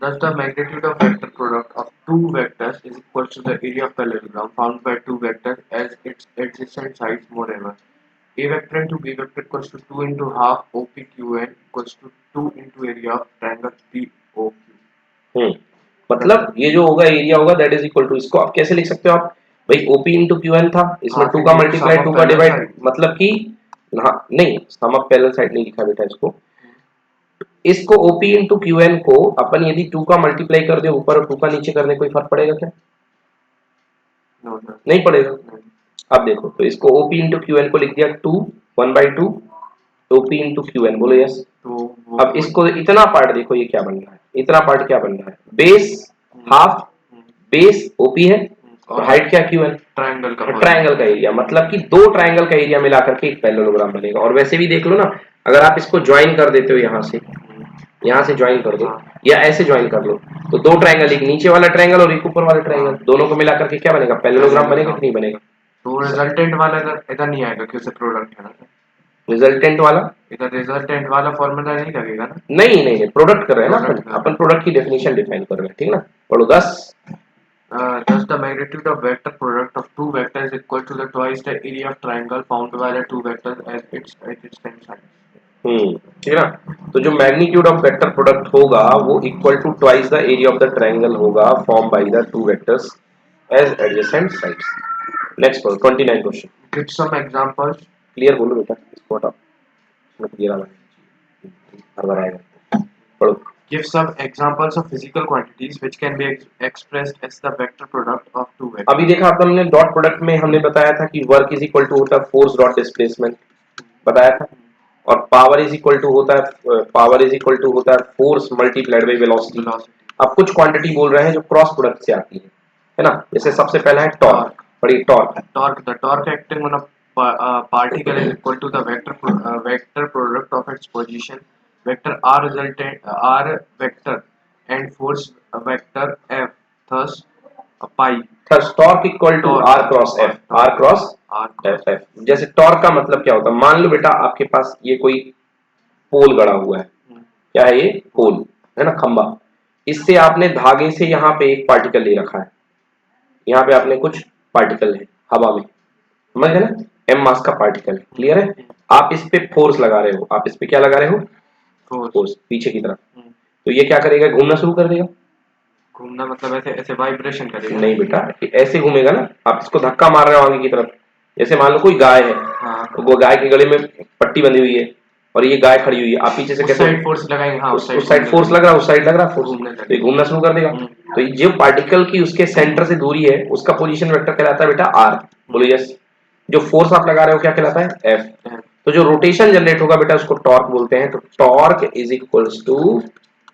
Thus, the magnitude of vector product of two vectors is equal to the area of parallelogram found by two vectors as its adjacent sides. Moreover, a vector into b vector equals to 2 into half OPQN equals to 2 into area of triangle POQ. मतलब ये जो होगा area होगा that is equal to, इसको आप कैसे लिख सकते हो आप भाई? ओपी इंटू क्यू एन था, इसमें 2 का मल्टीप्लाई 2 का डिवाइड, मतलब कि हाँ नहीं, सम ऑफ पैरेलल साइड नहीं लिखा बेटा इसको। इसको ओपी इंटू क्यू एन को अपन यदि 2 का मल्टीप्लाई कर दे ऊपर और 2 का नीचे करने कोई फर्क पड़ेगा क्या? नहीं पड़ेगा। अब देखो, तो इसको ओपी इंटू क्यू एन को लिख दिया 2 1/2 ओपी इंटू क्यू एन, बोलो यस। अब इसको इतना पार्ट देखो, ये क्या बन रहा है? इतना पार्ट क्या बन रहा है? बेस हाफ, बेस ओपी है और हाइट क्या? क्यू एन, ट्राइंगल का एरिया। मतलब कि दो ट्राइंगल का एरिया मिलाकर के एक पैरेललोग्राम बनेगा। और वैसे भी देख लो ना, अगर आप इसको ज्वाइन कर देते हो यहाँ से ज्वाइन कर दो या ऐसे ज्वाइन कर लो, तो दो ट्राइंगल, एक नीचे वाला ट्राइंगल और एक ऊपर वाला ट्राइंगल, दोनों को मिलाकर के क्या बनेगा? पैरेललोग्राम बनेगा कि नहीं बनेगा? तो रिजल्टेंट वाला इधर नहीं आएगा क्योंकि प्रोडक्ट है ना। रिजल्टेंट वाला इधर रिजल्टेंट वाला फॉर्मूला नहीं लगेगा ना। नहीं, प्रोडक्ट कर रहे हैं ना अपन प्रोडक्ट की डेफिनेशन डिफाइन कर रहे हैं, ठीक ना? पढ़ो 10। Thus the magnitude of vector product of two vectors is equal to the twice the area of triangle found by the two vectors as its adjacent sides. ठीक है ना? तो जो मैग्नीट्यूड ऑफ वेक्टर प्रोडक्ट होगा वो equal to twice the area of the triangle होगा form by the two vectors as adjacent sides. Next पढ़ो 29 question. Give some examples. Clear बोलो बेटा, इसको हटाओ, इसमें क्लियर आ हर बार आएगा। पढ़ो। Give some examples of physical quantities which can be expressed as the vector product of two vectors. अभी देखा आपने, हमने डॉट प्रोडक्ट में हमने बताया था कि वर्क इज इक्वल टू होता है फोर्स डॉट डिस्प्लेसमेंट, बताया था, और पावर इज इक्वल टू होता है फोर्स मल्टीप्लाइड बाय वेलोसिटी। अब कुछ क्वांटिटी बोल रहे हैं जो क्रॉस प्रोडक्ट से आती है ना? जैसे सबसे पहला है टॉर्क। पढ़िए torque. The torque acting on a particle is equal to the vector product of its position vector r vector and force vector f. Thus pi. Thus torque equal to r cross f। जैसे torque का मतलब क्या होता है? मान लो बेटा आपके पास ये कोई पोल गड़ा हुआ है, क्या है ये? पोल है ना, खंबा। इससे आपने धागे से यहाँ पे एक पार्टिकल ले रखा है, यहाँ पे आपने कुछ पार्टिकल है हवा में, समझ गए ना? m मास का पार्टिकल, क्लियर है? आप इस पे फोर्स लगा रहे हो, आप इस पे क्या लगा रहे हो? फोर्स पीछे की तरफ। तो ये क्या करेगा? घूमना शुरू कर देगा। घूमना मतलब ऐसे ऐसे वाइब्रेशन करेगा? नहीं बेटा, ऐसे घूमेगा ना, आप इसको धक्का मार रहे हो आगे की तरफ। जैसे मान लो कोई गाय है, तो वो गाय के गले में पट्टी बंधी हुई है और ये गाय खड़ी हुई है, आप पीछे से कहते हो फोर्स लगाएंगे, हाँ उस साइड फोर्स लग रहा है, उस साइड लग रहा है फोर्स, तो ये घूमना शुरू कर देगा। तो ये जो पार्टिकल की उसके सेंटर से दूरी है उसका पोजीशन वेक्टर कहलाता है बेटा आर, बोलो यस। जो फोर्स आप लगा रहे हो क्या कहलाता है? एफ। तो जो रोटेशन जनरेट होगा बेटा उसको टॉर्क बोलते हैं। तो torque is equals to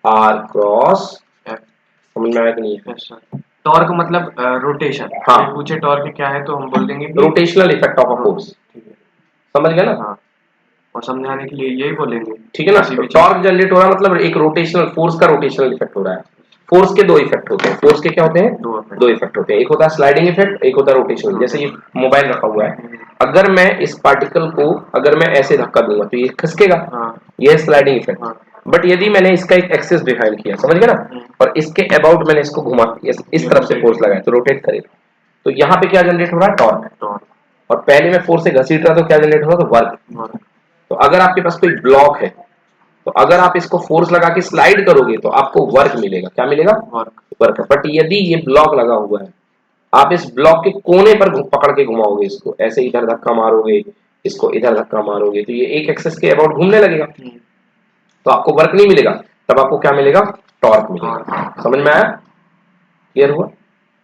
R cross F. समझ में आया कि नहीं है? टॉर्क मतलब रोटेशन। हाँ, पूछे टॉर्क क्या है तो हम बोल देंगे rotational effect of a force. समझ गए ना? हाँ, और समझाने के लिए यही बोलेंगे। ठीक है ना। किसी तो भी चीज टॉर्क जनरेट हो रहा है मतलब एक रोटेशनल फोर्स का रोटेशनल इफेक्ट हो रहा है। फोर्स के दो इफेक्ट होते हैं, फोर्स के क्या होते हैं, दो effect। दो इफेक्ट होते हैं, एक होता है स्लाइडिंग इफेक्ट, एक होता है रोटेशनल। जैसे ये मोबाइल रखा हुआ है, अगर मैं इस पार्टिकल को अगर मैं ऐसे धक्का दूंगा तो ये खिसकेगा, हाँ ये स्लाइडिंग इफेक्ट। हाँ बट यदि मैंने इसका एक एक्सिस डिफाइन किया, समझ गए ना, और इसके अबाउट मैंने इसको घुमा इस तरफ से फोर्स लगाया तो रोटेट करेगा, तो यहाँ पे क्या जनरेट हो रहा है, टॉर्क। टॉर्क। और पहले मैं फोर्स से घसीट रहा तो क्या जनरेट हो रहा था, वर्क। तो अगर आपके पास कोई ब्लॉक है तो अगर आप इसको फोर्स लगा के स्लाइड करोगे तो आपको वर्क मिलेगा, क्या मिलेगा, वर्क। वर्क। बट यदि ये ब्लॉक लगा हुआ है, आप इस ब्लॉक के कोने पर पकड़ के घुमाओगे इसको, ऐसे इधर धक्का मारोगे, इसको इधर धक्का मारोगे, तो ये एक एक्सेस के अबाउट घूमने लगेगा, तो आपको वर्क नहीं मिलेगा, तब आपको क्या मिलेगा, टॉर्क मिलेगा। समझ में आया, क्लियर हुआ,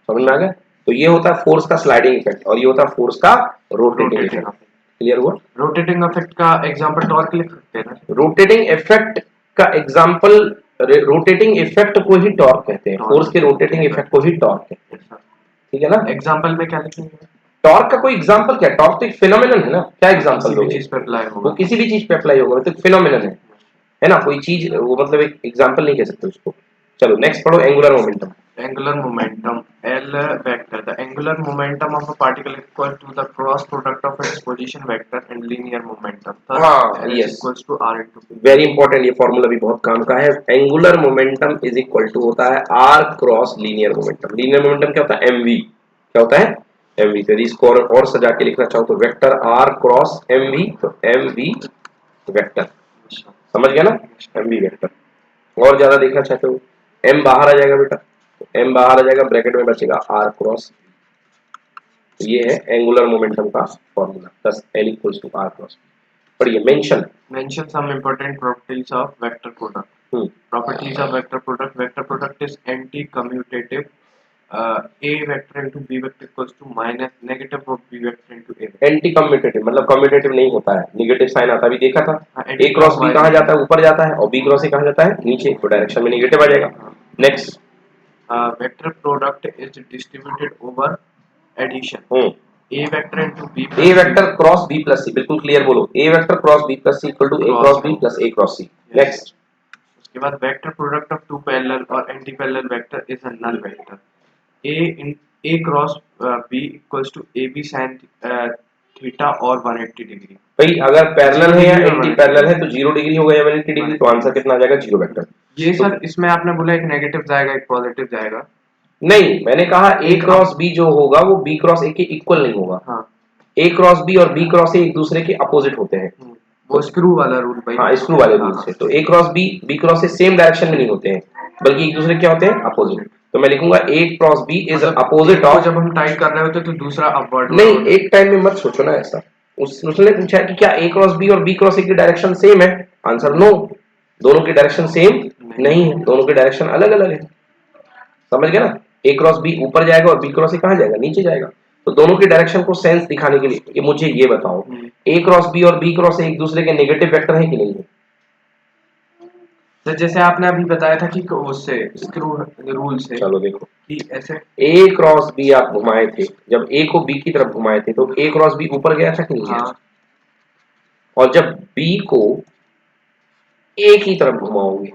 समझ में आ गया। तो ये होता है फोर्स का स्लाइडिंग इफेक्ट और ये होता है फोर्स का रोटेटिंग रोटेटिंग इफेक्ट। क्लियर हुआ। रोटेटिंग इफेक्ट का एग्जांपल टॉर्क लिख सकते हैं ना। रोटेटिंग इफेक्ट का एग्जांपल, रोटेटिंग इफेक्ट को ही टॉर्क कहते हैं, फोर्स के रोटेटिंग इफेक्ट को ही टॉर्क कहते हैं, ठीक है ना। एग्जांपल में क्या लिखेंगे, टॉर्क का कोई एग्जांपल क्या है, टॉर्क तो एक फिनोमिनन है ना, क्या एग्जांपल किसी भी दोगे, चीज पे अप्लाई वो होगा। किसी भी चीज पे अप्लाई होगा, तो फिनोमिनन है ना, कोई चीज, वो मतलब एक एग्जांपल नहीं कह सकते उसको। चलो नेक्स्ट पढ़ो, angular momentum. Angular momentum L vector. The angular momentum of a particle is equal to the cross product of its position vector and linear momentum. Thus, हाँ L is yes, equals to R into P. Very important, ये formula भी बहुत काम का है। Angular momentum is equal to होता है R cross linear momentum. Linear momentum क्या होता है, एमवी, क्या होता है, एमवी। तो यदि इसको और सजा के लिखना चाहो तो वेक्टर आर क्रॉस एमवी, तो एमवी वेक्टर, समझ गया ना, एमवी वेक्टर। और ज्यादा देखना चाहते हो, एम बाहर आ जाएगा बेटा, तो एम बाहर आ जाएगा, ब्रैकेट में बचेगा आर क्रॉस। तो ये है एंगुलर मोमेंटम का formula, thus L equals to R cross. पढ़िए, mention. Mention some important properties of vector product. Properties of vector product. Vector product is anti-commutative. A vector into B vector equals to minus negative of B vector into A vector. Anti commutative मतलब commutative नहीं होता है, negative sign आता है, अभी देखा था। हाँ, ए क्रॉस बी कहाँ जाता है, ऊपर जाता है, और बी क्रॉस ए कहाँ जाता है, नीचे, तो डायरेक्शन में निगेटिव आ जाएगा। Next, Vector product is distributed over addition. A vector into B A plus vector cross B plus C, बिल्कुल क्लियर बोलो, A vector cross B plus C equal to A cross B plus A cross C. Next, उसके बाद vector product of two parallel और anti parallel vector is a null vector. A cross B equals to A B sine theta और 180 degree. भाई अगर parallel है या 0 anti degree parallel है तो 0 डिग्री होगा या 180 डिग्री, तो आंसर कितना आ जाएगा, जीरो वेक्टर। ये सर इसमें आपने बोला एक नेगेटिव जाएगा एक पॉजिटिव जाएगा। नहीं, मैंने कहा ए क्रॉस बी जो होगा वो बी क्रॉस ए के इक्वल नहीं होगा। हाँ, ए क्रॉस बी और बी क्रॉस ए एक दूसरे के अपोजिट होते हैं, वो स्क्रू वाला रूल भाई। हाँ स्क्रू वाले रूल से। तो a cross B B cross से सेम डायरेक्शन में नहीं होते हैं, बल्कि एक दूसरे क्या होते हैं, अपोजिट। तो मैं लिखूंगा A cross B is opposite of, जब हम टाइप कर रहे होते तो दूसरा अपवर्ड नहीं एक टाइम में मत सोचो ना ऐसा। उसने पूछा कि क्या ए क्रॉस बी और बी क्रॉस ए की डायरेक्शन सेम है, आंसर नो, दोनों की डायरेक्शन सेम नहीं है, दोनों की डायरेक्शन अलग अलग है, समझ गए ना। ए क्रॉस बी ऊपर जाएगा और बी क्रॉस ए कहाँ जाएगा, नीचे जाएगा। तो दोनों की डायरेक्शन को सेंस दिखाने के लिए कि मुझे ये बताओ, ए क्रॉस बी और बी क्रॉस ए एक दूसरे के नेगेटिव वेक्टर है कि नहीं है। तो जैसे आपने अभी बताया था कि उससे स्क्रू रूल से, चलो देखो, कि ऐसे ए क्रॉस बी आप घुमाए थे, जब ए को बी की तरफ घुमाए थे तो ए क्रॉस बी ऊपर गया था कि नहीं गया, हाँ, और जब बी को ए की तरफ घुमाओगे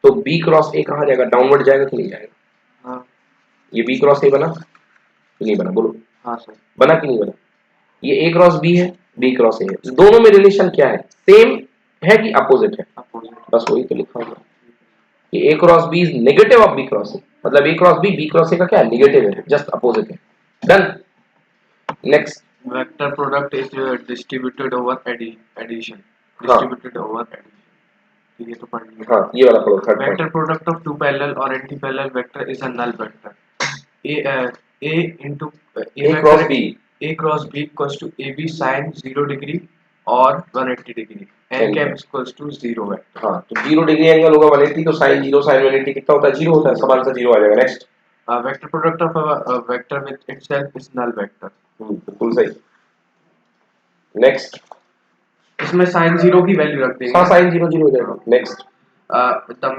तो बी क्रॉस ए कहाँ जाएगा, डाउनवर्ड जाएगा कि नहीं जाएगा। हाँ, ये बी क्रॉस ए बना कि नहीं बना, बोलो हाँ सर, बना कि नहीं बना। ये ए क्रॉस बी है, बी क्रॉस ए है, दोनों में रिलेशन क्या है, सेम है कि अपोजिट है, अपोजिट। बस वही तो लिखा हुआ कि A cross B is negative of B cross A, मतलब A cross B B cross A का क्या है, नेगेटिव है, जस्ट अपोजिट है। Done. Next, vector product is distributed over addition. हाँ डिस्ट्रीब्यूटेड ओवर एडिशन, ये तो पढ़ लिया। हाँ ये वाला पढ़ो, third point. Vector product of two parallel और anti parallel vector is a null vector. A into A cross B, A cross B equals to AB sin 0 degree और 180 degree and cap equals to 0 vector। हाँ तो 0 degree angle होगा 180, तो sin 0 sin 180 कितना होता है, 0 होता है, सब आंसर 0 आ जाएगा। Next, Vector product of a vector with itself is null vector। बिल्कुल सही। नेक्स्ट, इसमें sin 0 की वैल्यू रख देंगे। हाँ sin 0 0 हो जाएगा। Next, the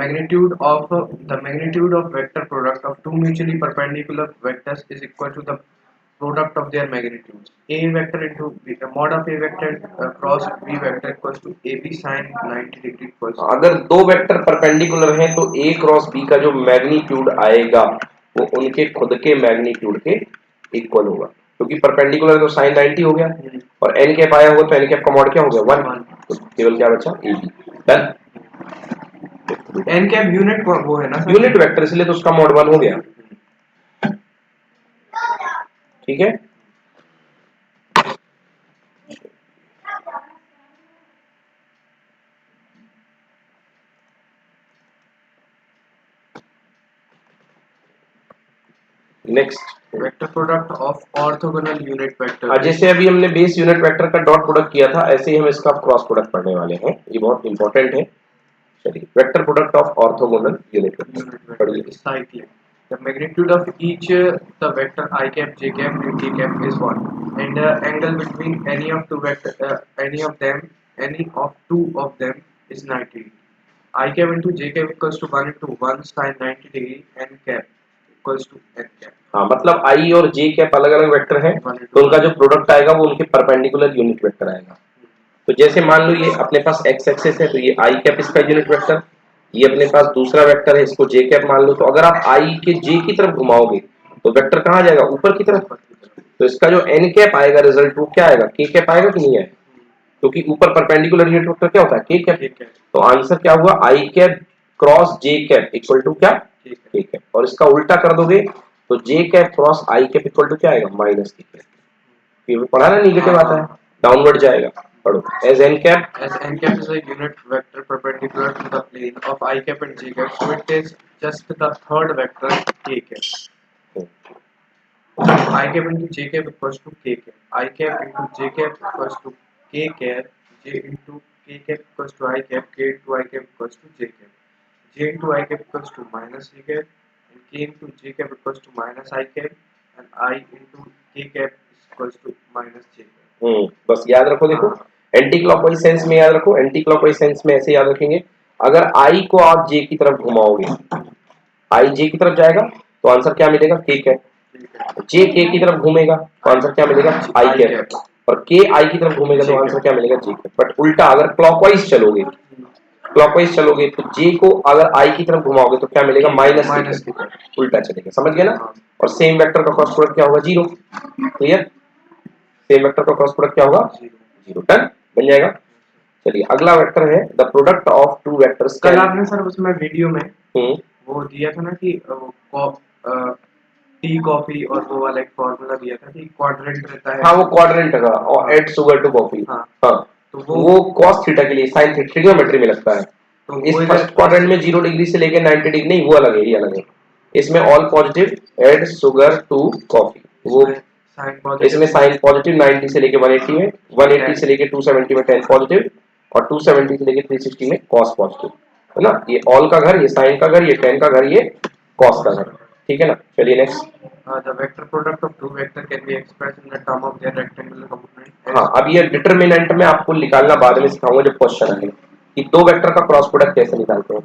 magnitude of vector product of two mutually perpendicular vectors is equal to the product of their magnitudes. A vector into B, mod of A vector cross B vector equals to AB sin 90 degree equals to अगर दो vector perpendicular हैं तो a cross B का जो magnitude आएगा वो उनके खुद के मैग्नीट्यूड के इक्वल होगा, क्योंकि परपेंडिकुलर तो साइन 90 हो गया और एन कैप आया होगा तो एन कैप का मॉड क्या हो गया 1, तो केवल क्या बचा A B. Done. n cap unit वो है ना सर, यूनिट वेक्टर इसलिए तो उसका मॉड 1 हो गया। ठीक है, next vector product of orthogonal unit vector. जैसे अभी हमने बेस यूनिट वेक्टर का डॉट प्रोडक्ट किया था, ऐसे ही हम इसका क्रॉस प्रोडक्ट पढ़ने वाले हैं, ये बहुत इंपॉर्टेंट है। चलिए, vector product of orthogonal unit vector पढ़िए। Cycling. The magnitude of each the vector I cap, j cap, and k cap is 1, and the angle between any of two vector, any of two of them is 90 degree. I cap into j cap equals to 1 into 1 sin 90 degree, and cap equals to n cap. हाँ, मतलब आई और जे cap अलग अलग vector हैं, तो उनका जो product आएगा वो उनके परपेंडिकुलर यूनिट वेक्टर आएगा। तो जैसे मान लो ये अपने पास एक्स एक्सिस है, तो ये आई कैप इसका यूनिट वेक्टर, ये अपने पास दूसरा वेक्टर है, इसको जे कैप मान लो। तो अगर आप आई के जे की तरफ घुमाओगे तो वेक्टर कहाँ जाएगा, ऊपर की तरफ। तो इसका जो एन कैप आएगा रिजल्ट वो क्या आएगा, के कैप आएगा कि नहीं आएगा, क्योंकि ऊपर परपेंडिकुलर यूनिट वेक्टर क्या होता है, के कैप। तो आंसर क्या हुआ, I cap cross J cap equal to क्या, के कैप। और इसका उल्टा कर दोगे तो J cap cross I cap equal to क्या आएगा, माइनस के कैप। ये पढ़ा ना, निगेटिव आता है, डाउनवर्ड जाएगा। पढ़ो, as n As n cap is a unit vector perpendicular to the plane of I cap and j cap, so it is just the third vector k cap. I cap into j cap equals to k cap. I cap into j cap equals to k cap. J into k cap equals to I cap. K into I cap equals to j cap. J into I cap equals to minus j cap. And k into j cap equals to minus I cap. And I into k cap is equals to minus j cap. बस याद रखो, देखो anti clockwise sense में याद रखो, anti clockwise sense में ऐसे याद रखेंगे, अगर आई को आप जे की तरफ घुमाओगे, आई जे की तरफ जाएगा तो आंसर क्या मिलेगा, के कैप। जे के की तरफ घूमेगा तो आंसर क्या मिलेगा, आई कैप। और के आई की तरफ घूमेगा तो आंसर क्या मिलेगा, जे कैप। बट उल्टा अगर क्लॉकवाइज चलोगे, क्लॉकवाइज चलोगे तो जे को अगर आई की तरफ घुमाओगे तो क्या मिलेगा, माइनस के, उल्टा चलेगा। समझ गए ना। और सेम वेक्टर का क्रॉस प्रोडक्ट क्या होगा, जीरो। क्लियर, सेम वेक्टर का क्रॉस प्रोडक्ट क्या होगा, जीरो। डन, बन जाएगा। चलिए, अगला वेक्टर है the product of two vectors. कल आपने सर उसमें वीडियो में वो दिया था ना कि टी कॉफी और वो वाला एक फॉर्मूला दिया था कि क्वाड्रेंट रहता है। हाँ, वो क्वाड्रेंट का और ऐड शुगर टू कॉफी। हाँ, हाँ, तो वो cos थीटा के लिए साइन थीटा ट्रिग्नोमेट्री में लगता है। तो इस फर्स्ट क्वाड्रेंट में 0 डिग्री से लेकर 90 डिग्री नहीं, वो अलग है, ये अलग है। इसमें all positive add sugar to coffee, वो इसमें साइन पॉजिटिव 90 से लेके 180 में, 180 से लेके 270 में 10 पॉजिटिव, और 270 से लेके 360 में cos पॉजिटिव, है ना। ये ऑल का घर, ये साइन का घर, ये 10 का घर, ये cos का घर। ठीक है ना। चलिए next. the vector product of two vector can be expressed in the term of their rectangular component। हाँ, अब ये डिटरमिनेंट में आपको निकालना बाद में सिखाऊंगा जब क्वेश्चन आएगा कि दो वेक्टर का क्रॉस प्रोडक्ट कैसे निकालते हैं।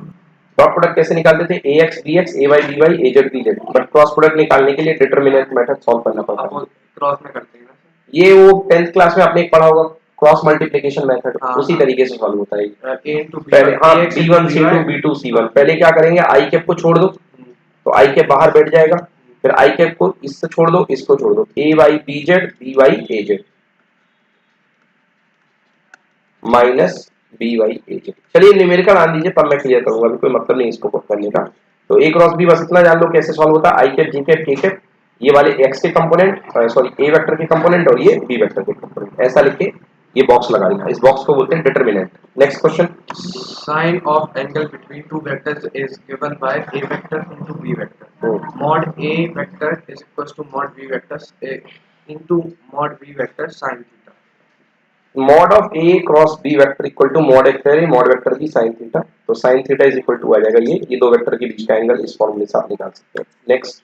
डॉट प्रोडक्ट कैसे निकालते थे, ax bx ay by az bz, but cross product निकालने के लिए डिटरमिनेंट मेथड सॉल्व करना पड़ता है। क्रॉस में करते हैं ना, ये वो 10th क्लास में आपने एक पढ़ा होगा, क्रॉस मल्टीप्लिकेशन मेथड, उसी तरीके से सॉल्व होता है। पहले हाँ, b1 c2 b2 c1, पहले क्या करेंगे, आई कैप को छोड़ दो तो आई कैप बाहर बैठ जाएगा, फिर आई कैप को इससे छोड़ दो, इसको छोड़ दो, a y bz b y az minus B Y A J. चलिए न्यूमेरिकल आन दीजिए, तब मैं क्लियर करूंगा, अभी कोई मतलब नहीं इसको करने का। तो ए क्रॉस बी बस इतना जान लो कैसे सॉल्व होता है, आई cap J cap K cap, ये वाले एक्स के कंपोनेंट, सॉरी ए वेक्टर के कंपोनेंट, और ये बी वेक्टर के कंपोनेंट, ऐसा लिख के ये बॉक्स लगा देना। इस बॉक्स को बोलते हैं determinant. Next question, sine of angle between two vectors is given by A vector into B vector. Mod A vector is equals to mod B vectors into mod B vector sin theta. Mod of A cross B vector equal to mod vector है, mod vector की sin theta, तो sin theta is equal to आ जाएगा ये दो vector के बीच का angle, इस फॉर्मूले से आप निकाल सकते हैं। Next,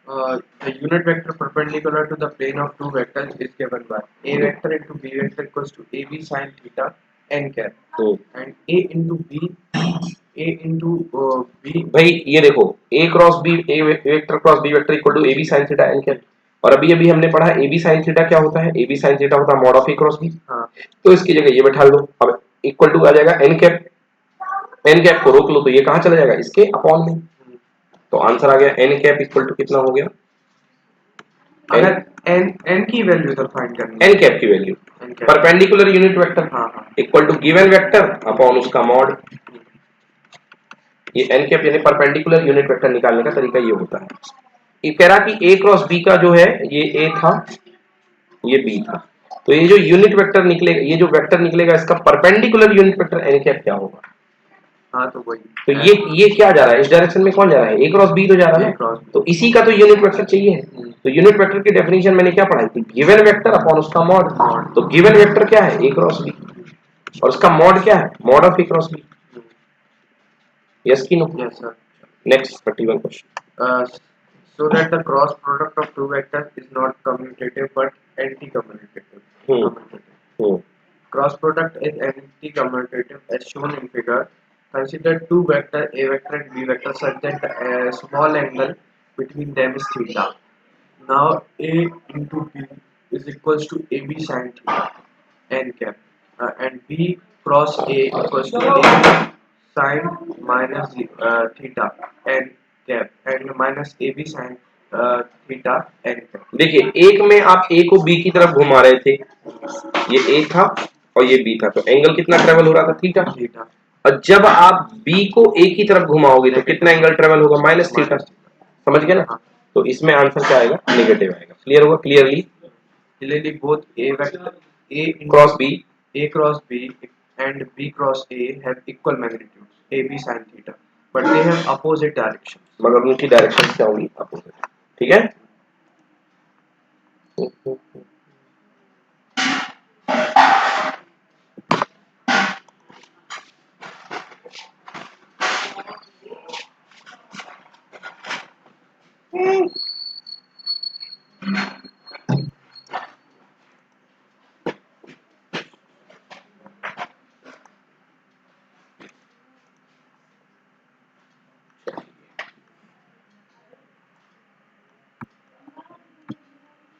the unit vector perpendicular to the plane of two vectors is given by a vector into b vector equals to ab sin theta n cap and a into b भाई ये देखो, a cross B, A vector cross B vector equal to ab sin theta n cap, और अभी अभी हमने पढ़ा ए B sine theta क्या होता है, ए बी साइन थीटा होता है mod of A cross B. हाँ तो इसकी जगह ये बैठा लो, अब इक्वल टू आ जाएगा एन कैप, एन कैप को रोक लो तो ये कहां चला जाएगा, इसके अपॉन में। तो आंसर आ गया एन कैप इक्वल टू कितना हो गया, अगर एन एन की वैल्यू तो फाइंड करनी है, एन कैप की value N cap, perpendicular unit vector हाँ हाँ equal to given vector upon उसका मॉड। ये एन कैप यानी परपेंडिकुलर यूनिट वेक्टर निकालने का तरीका ये होता है। ये कह रहा कि ए क्रॉस बी का जो है ये ए था ये बी था, तो ये जो यूनिट वेक्टर निकलेगा, ये जो वेक्टर निकलेगा इसका perpendicular unit vector N cap क्या होगा। हाँ तो वही तो ये क्या जा रहा है, इस डायरेक्शन में कौन जा रहा है, ए क्रॉस बी तो जा रहा है ए ना, क्रॉस तो इसी का तो यूनिट वेक्टर चाहिए। तो यूनिट वेक्टर की डेफिनेशन मैंने क्या पढ़ाई थी, गिवन वेक्टर अपॉन उसका मॉड। तो गिवन वेक्टर क्या है, ए क्रॉस बी, और उसका मॉड क्या है, mod of A cross B. Yes की no. Yes sir. Next 31 question. So that the cross product of two vectors is not commutative but anti-commutative. Hmm Cross product is anti-commutative as shown in figure. Consider two vectors A vector and B vector such that a small angle between them is theta. Now A into B is equals to AB sin theta n cap and B cross A equals to A sin minus theta n cap and minus AB sin theta n cap. देखिए एक में आप ए को B की तरफ घुमा रहे थे, ये ए था और ये बी था, तो एंगल कितना ट्रेवल हो रहा था, थीटा। थीटा और जब आप बी को ए की तरफ घुमाओगे तो कितना एंगल ट्रेवल होगा, माइनस थीटा। समझ गए ना। हाँ। तो इसमें आंसर क्या आएगा, नेगेटिव आएगा। क्लियर होगा, clearly Clearly both A vector A into cross B A cross B and B cross A have equal magnitudes AB sin theta but they have opposite directions. मगर उनकी डायरेक्शन क्या होगी, opposite. ठीक है।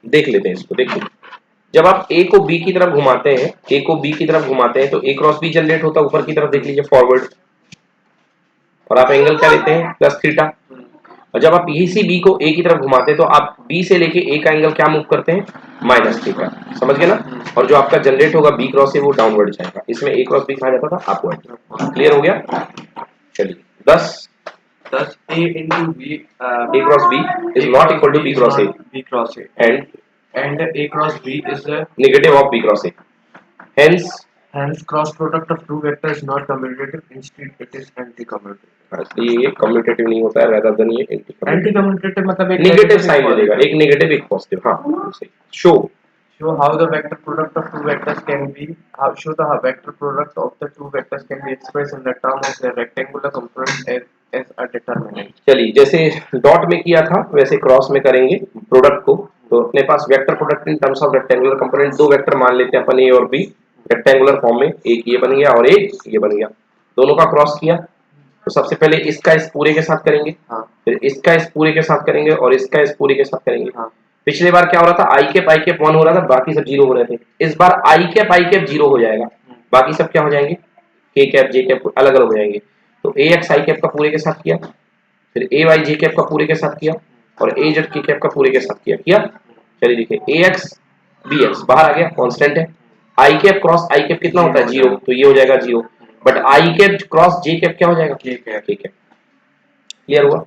देख लेते हैं इसको। देखिए जब आप ए को बी की तरफ घुमाते हैं, ए को बी की तरफ घुमाते हैं तो ए क्रॉस बी जनरेट होता है ऊपर की तरफ, देख लीजिए फॉरवर्ड, और आप एंगल क्या लेते हैं, प्लस थीटा। और जब आप इसी बी को ए की तरफ घुमाते हैं तो आप बी से लेके ए का एंगल क्या मूव करते हैं, माइनस थीटा। समझ गए ना। और जो आपका जनरेट होगा बी क्रॉस ए वो डाउनवर्ड जाएगा, इसमें ए क्रॉस बी कहा जाता था अपवर्ड। क्लियर हो गया। चलिए 10 Thus A into B a cross b is not equal to b cross a B cross A and A cross B is negative of b cross a. Hence cross product of two vectors is not commutative, instead it is anti-commutative. ये commutative नहीं होता है, rather than ये Anti-commutative मतलब एक negative sign दे देगा, एक negative एक पॉजिटिव। हाँ सही। show how the vector product of two vectors can be show the vector product of the two vectors can be expressed in the term of the rectangular component as a determinant. चलिए जैसे dot में किया था वैसे cross में करेंगे product को। तो अपने पास vector product in terms of rectangular component, दो वेक्टर मान लेते हैं अपन ए और बी रेक्टेंगुलर फॉर्म में, एक ये बन गया और एक ये बन गया, दोनों का क्रॉस किया। तो सबसे पहले इसका इस पूरे के साथ करेंगे, फिर इसका इस पूरे के साथ करेंगे और इसका इस पूरे के साथ करेंगे। पिछले बार क्या हो रहा था, आई कैप 1 हो रहा था, बाकी सब 0 हो रहे थे। इस बार आई कैप 0 हो जाएगा, बाकी सब क्या हो जाएंगे, के कैप जे कैप अलग अलग हो जाएंगे। तो ए एक्स आई कैप का पूरे के साथ किया, फिर ए वाई जे कैप का पूरे के साथ किया और ए जेड के कैप का पूरे के साथ किया। चलिए देखिए ए एक्स बी एक्स बाहर आ गया, कांस्टेंट है। आई कैप क्रॉस आई कैप कितना होता है, 0, तो ये हो जाएगा 0। But I cap cross J cap क्या हो जाएगा, के कैप। क्लियर हुआ।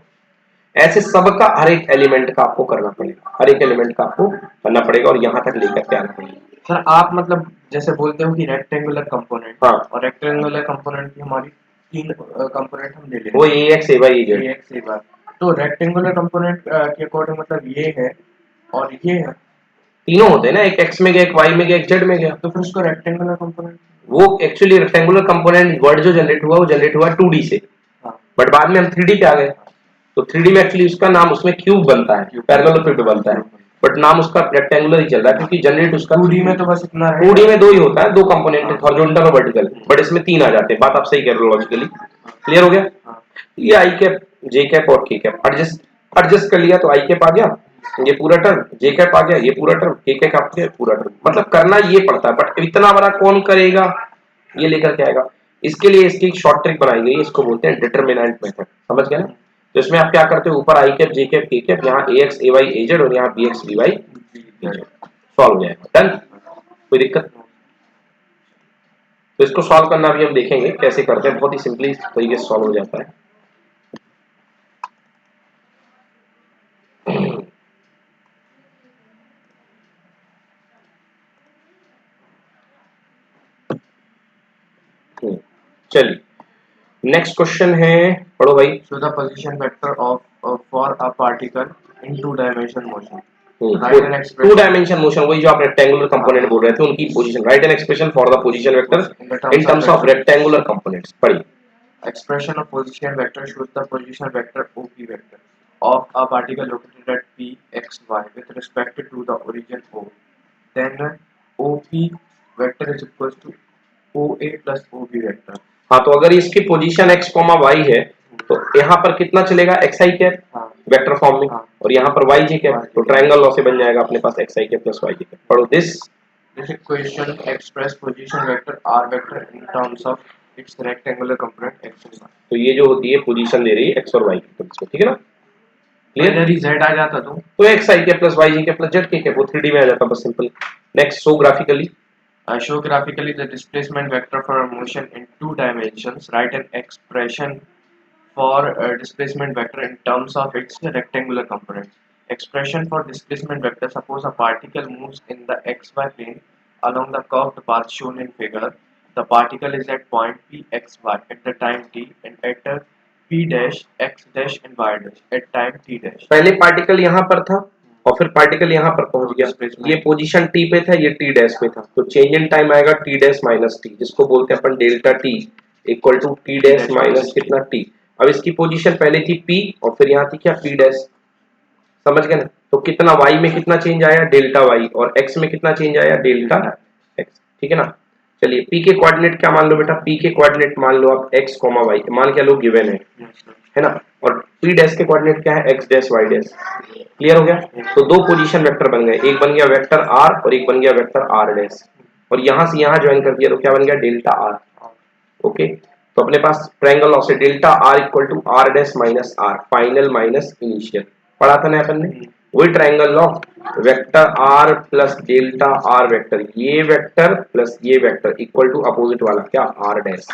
ऐसे सबका हर एक एलिमेंट का आपको करना पड़ेगा, हर एक एलिमेंट का आपको करना पड़ेगा और यहाँ तक लेकर के आना पड़ेगा। सर आप मतलब जैसे बोलते हो कि रेक्टेंगुलर कंपोनेंट, हाँ, और रेक्टेंगुलर कंपोनेंट की हमारी 3 कंपोनेंट हम ले लेंगे, वो ए X A Y Z. X A Y, तो रेक्टेंगुलर कंपोनेंट के अकॉर्डिंग मतलब ये है और ये है, तीनों होते हैं ना, एक एक्स में गया, एक वाई में गया, एक जेड में गया, तो फिर उसको रेक्टेंगुलर कंपोनेंट। वो एक्चुअली रेक्टेंगुलर कंपोनेंट वर्ड जो जनरेट हुआ वो जनरेट हुआ 2D से, बट बाद में हम 3D पे आ गए। तो 3D में एक्चुअली उसका नाम उसमें क्यूब बनता है, पैरेललोपेड बनता है, बट नाम उसका रेक्टेंगुलर ही चल रहा है क्योंकि जनरेट उसका 2D में तो बस इतना है, 2D में 2 ही होता है, 2 कंपोनेंट है, हॉरिजॉन्टल और वर्टिकल, बट इसमें 3 आ जाते हैं। बात आप सही कह रहे हो लॉजिकली। क्लियर हो गया। ये आई कैप जे कैप और के कैप एडजस्ट कर लिया तो आई कैप आ गया ये पूरा टर्म जे कैप आ गया, ये पूरा टर्म के कैप आ गया, पूरा टर्म। मतलब करना ये पड़ता है, बट इतना बड़ा कौन करेगा, ये लेकर के आएगा। इसके लिए इसकी एक शॉर्ट ट्रिक बनाई गई है, इसको बोलते हैं डिटरमिनेंट मेथड, समझ गए ना। तो इसमें आप क्या करते हो, ऊपर I cap J cap K cap, यहाँ A X A Y A Z और यहाँ B X B Y A Z, solve हो जाएगा। डन, कोई दिक्कत। तो इसको सॉल्व करना भी हम देखेंगे कैसे करते हैं, बहुत ही सिंपली तरीके से सॉल्व हो जाता है। चलिए नेक्स्ट क्वेश्चन है, पढ़ो भाई। Show the position vector of for a particle in two-dimension motion. Write an two expression dimension motion, वही जो आप रेक्टेंगुलर कंपोनेंट बोल रहे थे उनकी position, write an expression for the position vector in terms of rectangular components. पढ़िए। expression of position vector shows the position vector OP vector of a particle located at P x y with respect to the origin O. Then OP vector is equals to OA plus OB vector. हाँ, तो अगर इसकी position x, y है तो यहाँ पर कितना चलेगा, एक्स आई कैप हाँ वेक्टर फॉर्म में, हाँ और यहाँ पर वाई जे कैप, तो ट्रायंगल लॉ से बन जाएगा अपने पास x I cap plus Y J cap. पढ़ो this This equation express position vector R vector in terms of its rectangular component x and y. तो ये जो होती है पोजीशन दे रही है एक्स और वाई की टर्म्स में, ठीक है ना, क्लियर। इधर ही z आ जाता तो x I cap plus Y J cap plus Z के कैप, वो 3D में आ जाता, बस simple. Next, so graphically show graphically the displacement vector for a motion in two dimensions. Write an expression for displacement vector in terms of its rectangular components. Expression for displacement vector: suppose a particle moves in the xy plane along the curved path shown in figure. The particle is at point P x y at the time t and at P dash x dash and y dash at time t dash. पहले particle यहाँ पर था और फिर particle यहाँ पर पहुंच गया, ये पोजीशन टी पे था, ये टी डैश पे था, तो चेंज इन टाइम आएगा टी डैश माइनस टी, जिसको बोलते हैं अपन delta T equal to T dash minus कितना टी। अब इसकी पोजीशन पहले थी पी और फिर यहाँ थी क्या पी डैश, समझ गए ना। तो कितना वाई में कितना चेंज आया, डेल्टा वाई, और एक्स में कितना चेंज आया, डेल्टा एक्स, ठीक है ना। चलिए पी के कोऑर्डिनेट क्या मान लो बेटा, पी के कोऑर्डिनेट मान लो आप एक्स कॉमा वाई, मान क्या लो गिवन है ना, और पी डैश के कोऑर्डिनेट क्या है, X dash Y dash. Clear हो गया। तो दो पोजीशन वेक्टर बन गए, एक बन गया वेक्टर आर और एक बन गया वेक्टर आर डैश, और यहां से यहां ज्वाइन कर दिया तो क्या बन गया, डेल्टा आर। ओके, तो अपने पास ट्रायंगल लॉ से delta R equal to R dash minus R, final minus initial, पढ़ा था ना अपन ने, वही triangle law, vector R plus delta R vector, ये वेक्टर प्लस ये वेक्टर इक्वल टू अपोजिट वाला क्या, आर डैश।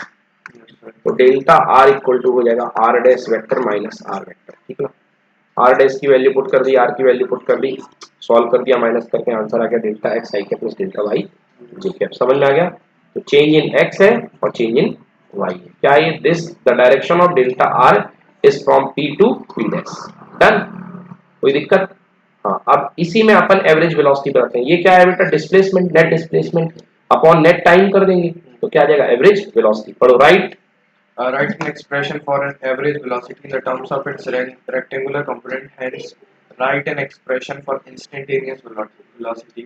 तो डेल्टा आर इक्वल टू हो जाएगा R dash vector minus R vector, ठीक है ना। आर डैश की वैल्यू पुट कर दी, आर की वैल्यू पुट कर दी, सॉल्व कर दिया, माइनस करके आंसर आ गया delta X I cap plus delta Y J cap. समझ में आ गया। तो चेंज इन एक्स है और चेंज इन वाई है, क्या ये, this the direction of delta R is from P to P dash. Done, कोई दिक्कत। हाँ, अब इसी में अपन एवरेज वेलोसिटी पर रखते हैं, ये क्या है बेटा, displacement, net displacement upon net time कर देंगे, तो क्या आ जाएगा, एवरेज वेलोसिटी। पढ़ो, right Write an expression for an average velocity in the terms of its rectangular component. Hence, write an expression for instantaneous velocity.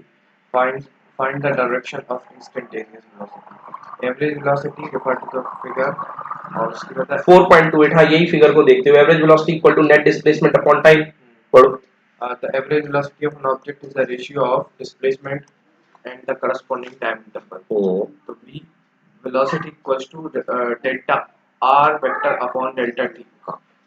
Find the direction of instantaneous velocity. Average velocity refer to the figure और उसके बाद 4.28, हाँ यही figure को देखते हुए average velocity equal to net displacement upon time. पढ़ो, the average velocity of an object is the ratio of displacement and the corresponding time interval. So v velocity equals to delta r vector upon delta t.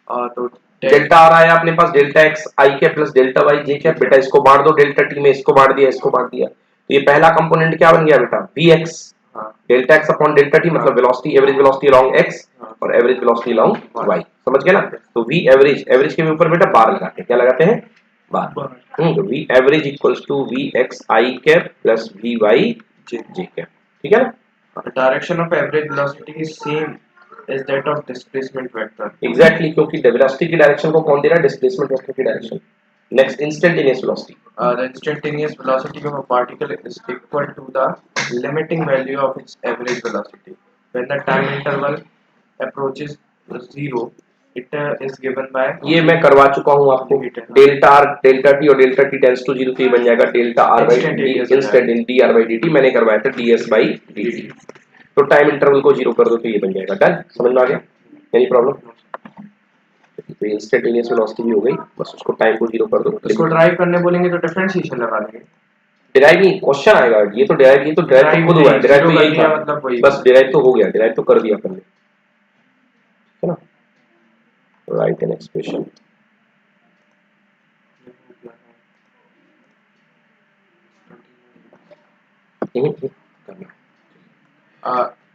तो delta आ रहा है अपने पास, delta X आई के plus delta Y जे के, बेटा इसको बांट दो डेल्टा टी में, इसको बांट दिया, इसको बांट दिया, तो ये पहला कंपोनेंट क्या बन गया बेटा, V X delta X upon delta T, मतलब velocity, average velocity along X और एवरेज वेलोसिटी अलोंग वाई, समझ गए ना। तो वी एवरेज, एवरेज के ऊपर बेटा बार लगाते हैं, क्या लगाते हैं, बार। तो V average equals to V X I cap plus V Y J cap, ठीक है ना। The direction of average velocity is same as that of displacement vector. Exactly, क्योंकि वेलोसिटी की डायरेक्शन को कौन दे रहा है, डिस्प्लेसमेंट वेक्टर की direction. Next, instantaneous velocity. The instantaneous velocity of a particle is equal to the limiting value of its average velocity. When the time interval approaches zero, it is given by ये मैं करवा चुका हूँ आपको, delta R delta T और delta T tends to zero, तो ये बन जाएगा delta R by D instant D R by D T, मैंने करवाया था D S by D T. तो टाइम इंटरवल को जीरो कर दो तो ये बन जाएगा। डन, समझ में आ गया, एनी प्रॉब्लम। वेलोसिटी, तो इंस्टेंटेनियस वेलोसिटी भी हो गई, बस उसको टाइम को 0 कर दो। उसको ड्राइव करने बोलेंगे तो डिफरेंशिएशन लगा देंगे। डिराइव नहीं, क्वेश्चन आएगा, ये तो डिराइव तो खुद हुआ है, डिराइव तो जीरो कर यही दिया था, मतलब वही बस डिराइव तो हो गया, डिराइव तो कर दिया अपन ने, है ना। राइट एन एक्सप्रेशन,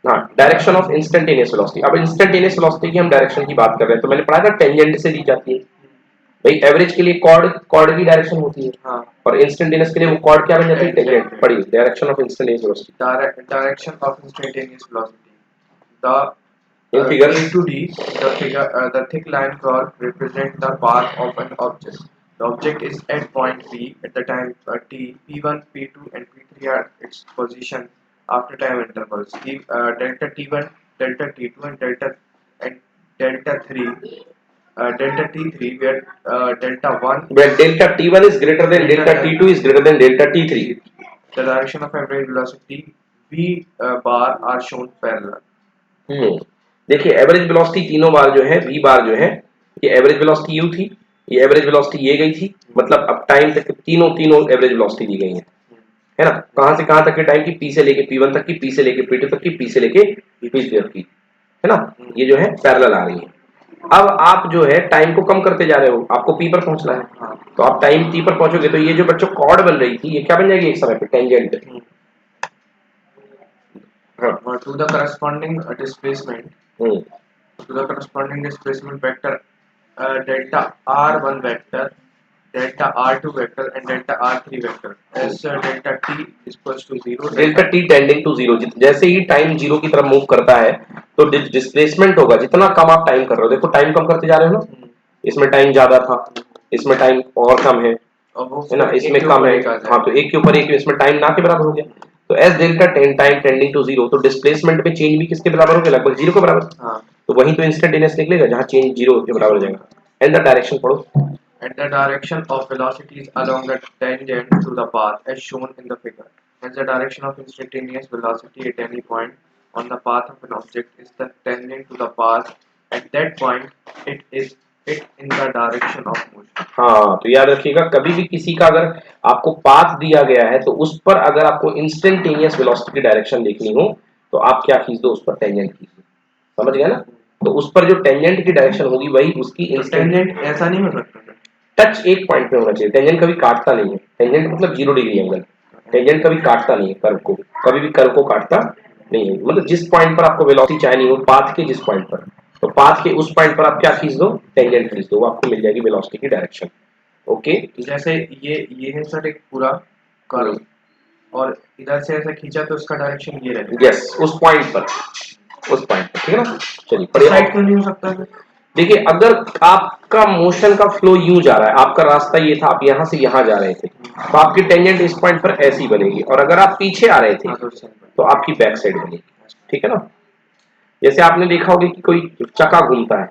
हाँ, डायरेक्शन ऑफ इंस्टेंटेनियस वेलोसिटी। अब इंस्टेंटेनियस वेलोसिटी की हम डायरेक्शन की बात कर रहे हैं, तो मैंने पढ़ा था टेंजेंट से दी जाती है भाई, एवरेज के लिए कॉर्ड की डायरेक्शन होती है, हाँ, और इंस्टेंटेनियस के लिए वो कॉर्ड क्या बन जाती है, टेंजेंट। Tangent. पढ़िए direction of instantaneous velocity direction of instantaneous velocity. The in figure. A to D, the thick line curve represent the path of an object. The object is at point P at the time t. P1, P2, and P3 are its position after time intervals. Delta T1, delta T2, and delta 3. Delta T3 where delta 1 When delta t1 is greater than delta t2 is greater than delta t3, the direction of average velocity v bar are shown parallel. देखिए average velocity तीनों बार जो है v बार जो है, ये average velocity u थी, ये average velocity ये गई थी, मतलब अब टाइम तक तीनों एवरेज वेलोसिटी दी गई है ना। कहां से कहां तक के टाइम की, p से लेके p1 तक की, p से लेके p2 तक की, p से लेके p3 तक की, है ना। ये जो है पैरेलल आ रही है। अब आप जो है टाइम को कम करते जा रहे हो, आपको p पर पहुंचना है, तो आप टाइम t पर पहुंचोगे तो ये जो बच्चों कॉर्ड बन रही थी, ये क्या बन जाएगी एक समय पे, tangent. To the corresponding displacement vector delta r1 vector, delta r2 vector, and delta r3 vector as delta t is equals to 0, delta T tending to zero, जैसे ही टाइम जीरो की तरफ मूव करता है तो डिस्प्लेसमेंट होगा, जितना कम आप टाइम कर रहे हो, देखो टाइम कम करते जा रहे हो ना, इसमें टाइम ज्यादा था, इसमें टाइम और कम है ना, इसमें कम है, हाँ, तो एक के ऊपर एक, इसमें टाइम ना के बराबर हो गया, तो as delta time tending to zero, तो डिस्प्लेसमेंट में चेंज भी किसके बराबर हो गया, लगभग जीरो के बराबर, तो वहीं तो इंस्टेंटेनियस निकलेगा जहां चेंज जीरो के बराबर हो जाएगा। एंड द डायरेक्शन पढ़ो, and the direction of velocities along the tangent to the path as shown in the figure. Hence, the direction of instantaneous velocity at any point on the path of an object is the tangent to the path. At that point, it in the direction of motion. हाँ, तो याद रखिएगा कभी भी किसी का अगर आपको पाथ दिया गया है तो उस पर अगर आपको इंस्टेंटेनियस वेलोसिटी की डायरेक्शन देखनी हो तो आप क्या खींच दो, उस पर टेंजेंट खींच दो, समझ गए ना। तो उस पर जो टेंजेंट की डायरेक्शन होगी वही उसकी टेंजेंट ऐसा नहीं हो सकता, टच एक पॉइंट पे होना चाहिए, टेंजेंट कभी काटता नहीं है, टेंजेंट मतलब 0 डिग्री एंगल, टेंजेंट कभी काटता नहीं है कर्व को, कभी भी कर्व को काटता नहीं है, मतलब जिस पॉइंट पर आपको वेलोसिटी चाहिए हो पाथ के जिस पॉइंट पर, तो पाथ के उस पॉइंट पर आप क्या खींच दो, टेंजेंट खींच दो, वो आपको मिल जाएगी वेलोसिटी की डायरेक्शन। ओके, जैसे ये है सर एक पूरा कर्व और इधर से ऐसा खींचा तो उसका डायरेक्शन ये रहेगा, यस, उस पॉइंट पर, ठीक है ना। चलिए साइड क्यों नहीं हो सकता है? देखिए अगर आपका मोशन का फ्लो यूं जा रहा है, आपका रास्ता ये था, आप यहां से यहां जा रहे थे, तो आपकी टेंजेंट इस पॉइंट पर ऐसी बनेगी, और अगर आप पीछे आ रहे थे तो आपकी बैक साइड बनेगी, ठीक है ना। जैसे आपने देखा होगा कि कोई चक्का घूमता है,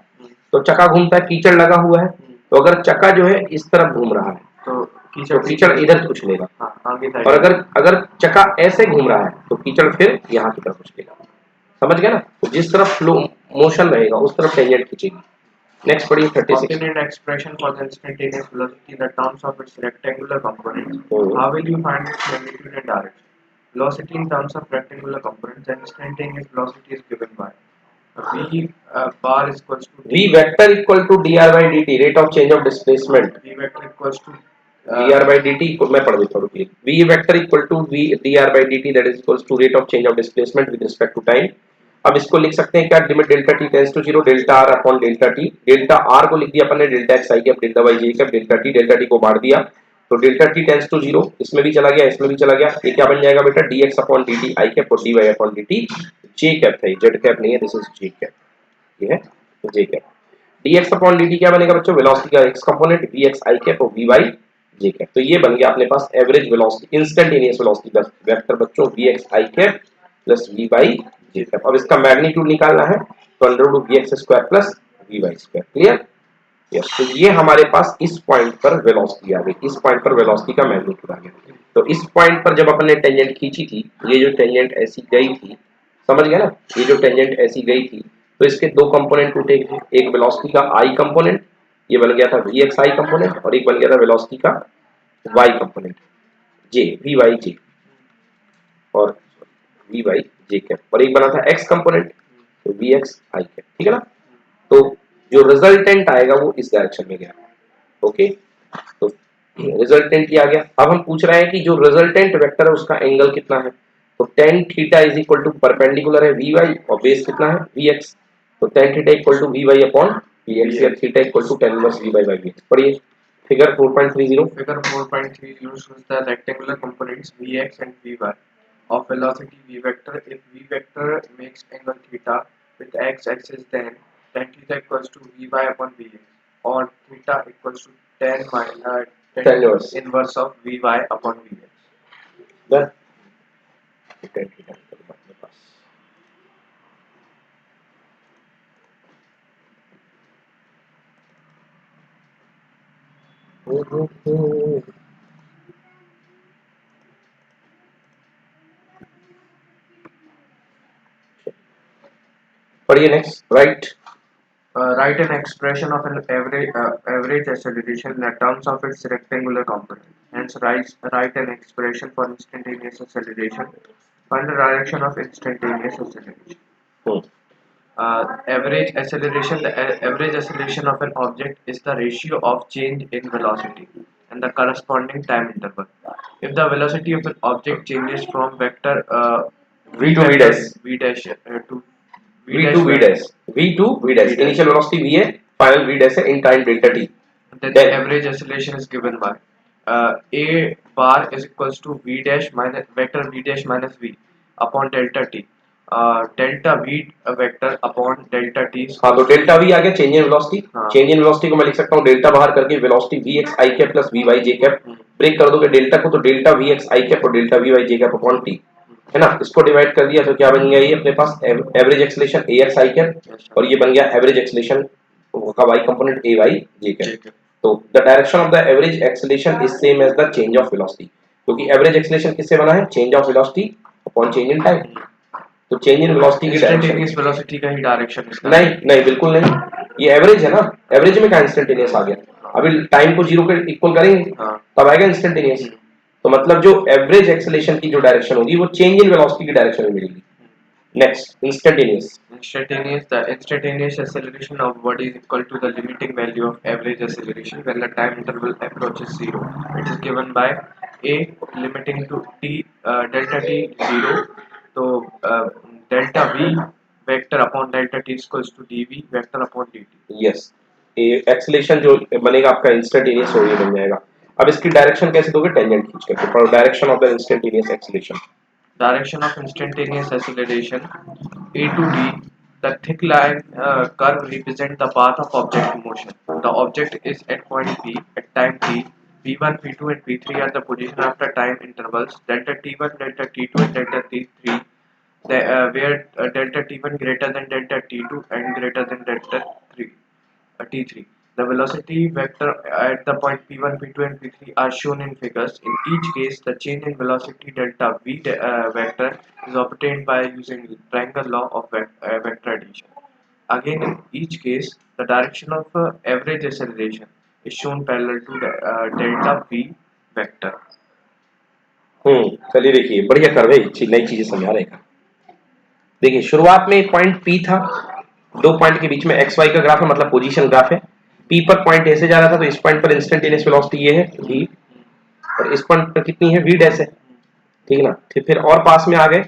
तो चक्का घूमता है, कीचड़ लगा हुआ है, तो अगर चक्का जो है इस तरफ घूम रहा है तो कीचड़ इधर उछलेगा, और अगर चक्का ऐसे घूम रहा है तो कीचड़ फिर यहाँ की तरफ उछलेगा, समझ गए ना। तो जिस तरफ फ्लो मोशन रहेगा उस तरफ टेंजेंट खींचेगी। नेक्स्ट पढ़िए 36, obtain an expression for the instantaneous velocity in the terms of its rectangular components. How will you find its magnitude and direction? Velocity in terms of rectangular components and instantaneous velocity is given by v bar is equals to v vector equal to dr by dt, rate of change of displacement, v vector equals to dr by dt मैं पढ़ देता हूँ, v vector equal to v dr by dt that is equals to rate of change of displacement with respect to time। अब इसको लिख सकते हैं क्या, limit delta T tends to 0, delta R upon delta T, delta R को लिख दिया अपन ने delta X I cap, delta Y J cap, delta T को बांट दिया, तो डेल्टा टी टेंड्स टू 0, इसमें भी चला गया, इसमें भी चला गया, ये क्या बन जाएगा बेटा, D X upon D T I cap और D Y upon D T, J cap है, जेड कैप नहीं है, दिस इज जे कैप, ये है J cap. D X upon D T क्या बनेगा बच्चों, वेलोसिटी का X component, V X I cap और वी वाई जे कैप, तो ये बन गया अपने पास average velocity, instantaneous velocity vector बच्चों, V X I cap plus V Y J cap. अब इसका मैग्नीट्यूड निकालना है तो under root V X square plus V Y square, clear. Yes, तो ये हमारे पास इस पॉइंट पर वेलोसिटी आ गई, इस पॉइंट पर वेलोसिटी का मैग्नीट्यूड आ गया, तो इस पॉइंट पर जब अपन ने टेंजेंट खींची थी, ये जो टेंजेंट ऐसी गई थी, समझ गया ना, ये जो टेंजेंट ऐसी गई थी तो इसके दो कंपोनेंट टूटे, एक वेलोसिटी का आई कंपोनेंट, ये बन गया था वी एक्स आई कंपोनेंट, और एक बन गया था वेलोसिटी का Y component J V Y J, और वी वाई जे कैप, और एक बना था एक्स कंपोनेंट तो वी एक्स आई कैप, ठीक है ना। तो जो रिजल्टेंट आएगा वो इस डायरेक्शन में गया, ओके। तो रिजल्टेंट ये आ गया। अब हम पूछ रहे हैं कि जो रिजल्टेंट वेक्टर है उसका एंगल कितना है, तो tan theta is equal to perpendicular है वी वाई और बेस कितना है वी एक्स, तो tan theta equal to V Y upon V X या theta equal to tan inverse V Y by V X. पढ़िए figure 4.30। Figure 4.30 shows the rectangular components Vx and Vy of velocity v vector. If v vector makes angle theta with x-axis, then tan theta equals to Vy upon Vx, or theta equals to tan tan inverse inverse of Vy upon Vx. Done, tan theta अपने पास। पढ़िए next, right. Write an expression of an average acceleration in the terms of its rectangular component. Hence, write an expression for instantaneous acceleration. Find the direction of instantaneous acceleration. Average acceleration. The average acceleration of an object is the ratio of change in velocity and the corresponding time interval. If the velocity of an object changes from vector v to v dash, v dash to v to v dash, v to v dash, initial velocity v है, final v dash है in time delta t, then the average acceleration is given by a bar is equals to v dash minus vector v dash minus v upon delta t, delta v vector upon delta t is हाँ तो delta V आ गया change in velocity, हाँ। Change in velocity को मैं लिख सकता हूँ डेल्टा बाहर करके velocity V X I cap plus V Y J cap, break कर दोगे डेल्टा को तो delta V X I cap और delta V Y J cap upon T, है ना। इसको डिवाइड कर दिया तो क्या बन गया ये अपने पास average acceleration A X I cap, और ये बन गया एवरेज एक्सेलरेशन का Y component A Y J cap. तो the direction of the average acceleration is same as the change of velocity, क्योंकि एवरेज एक्सेलरेशन किससे बना है, change of velocity upon change in time. तो चेंज इन वेलोसिटी की direction, instantaneous velocity का ही direction इसका नहीं नहीं बिल्कुल नहीं, ये एवरेज है ना, एवरेज में क्या इंस्टेंटेनियस आ गया, अभी टाइम को जीरो के इक्वल करेंगे हाँ। तब आएगा इंस्टेंटेनियस। तो मतलब जो एवरेज एक्सेलरेशन की जो डायरेक्शन होगी वो चेंज इन वेलोसिटी की डायरेक्शन में मिलेगी। Next instantaneous, the instantaneous acceleration of body is equal to the limiting value of average acceleration when the time interval approaches zero. It is given by a limiting to t delta t zero, so delta v vector upon delta t is equals to dv vector upon dt. Yes ये acceleration जो बनेगा आपका instantaneous हो बन जाएगा। अब इसकी direction कैसे दोगे, टेंजेंट खींच करके पढ़ो, direction of the instantaneous acceleration. Direction of instantaneous acceleration a to d. The thick line curve represents the path of object motion. The object is at point P at time t. P1, P2 and P3 are the position after time intervals delta t1, delta t2 and delta t3, where delta t1 greater than delta t2 and greater than delta 3, t3. The velocity vector at the point p1, p2 and p3 are shown in figures. In each case, the change in velocity delta v vector is obtained by using triangle law of vector addition. Again, in each case, the direction of average acceleration is shown parallel to the delta v vector. चलिए देखिए बढ़िया कर रहे, नई चीजें समझा रहेगा। देखिए शुरुआत में एक पॉइंट पी था, दो पॉइंट के बीच में एक्स वाई का ग्राफ है, मतलब पोजीशन ग्राफ है। पी पर पॉइंट ऐसे जा रहा था तो इस पॉइंट पर इंस्टेंटेनियस वेलोसिटी ये है v, और इस पॉइंट पर कितनी है v डैश है, ठीक है ना। फिर और पास में आ गए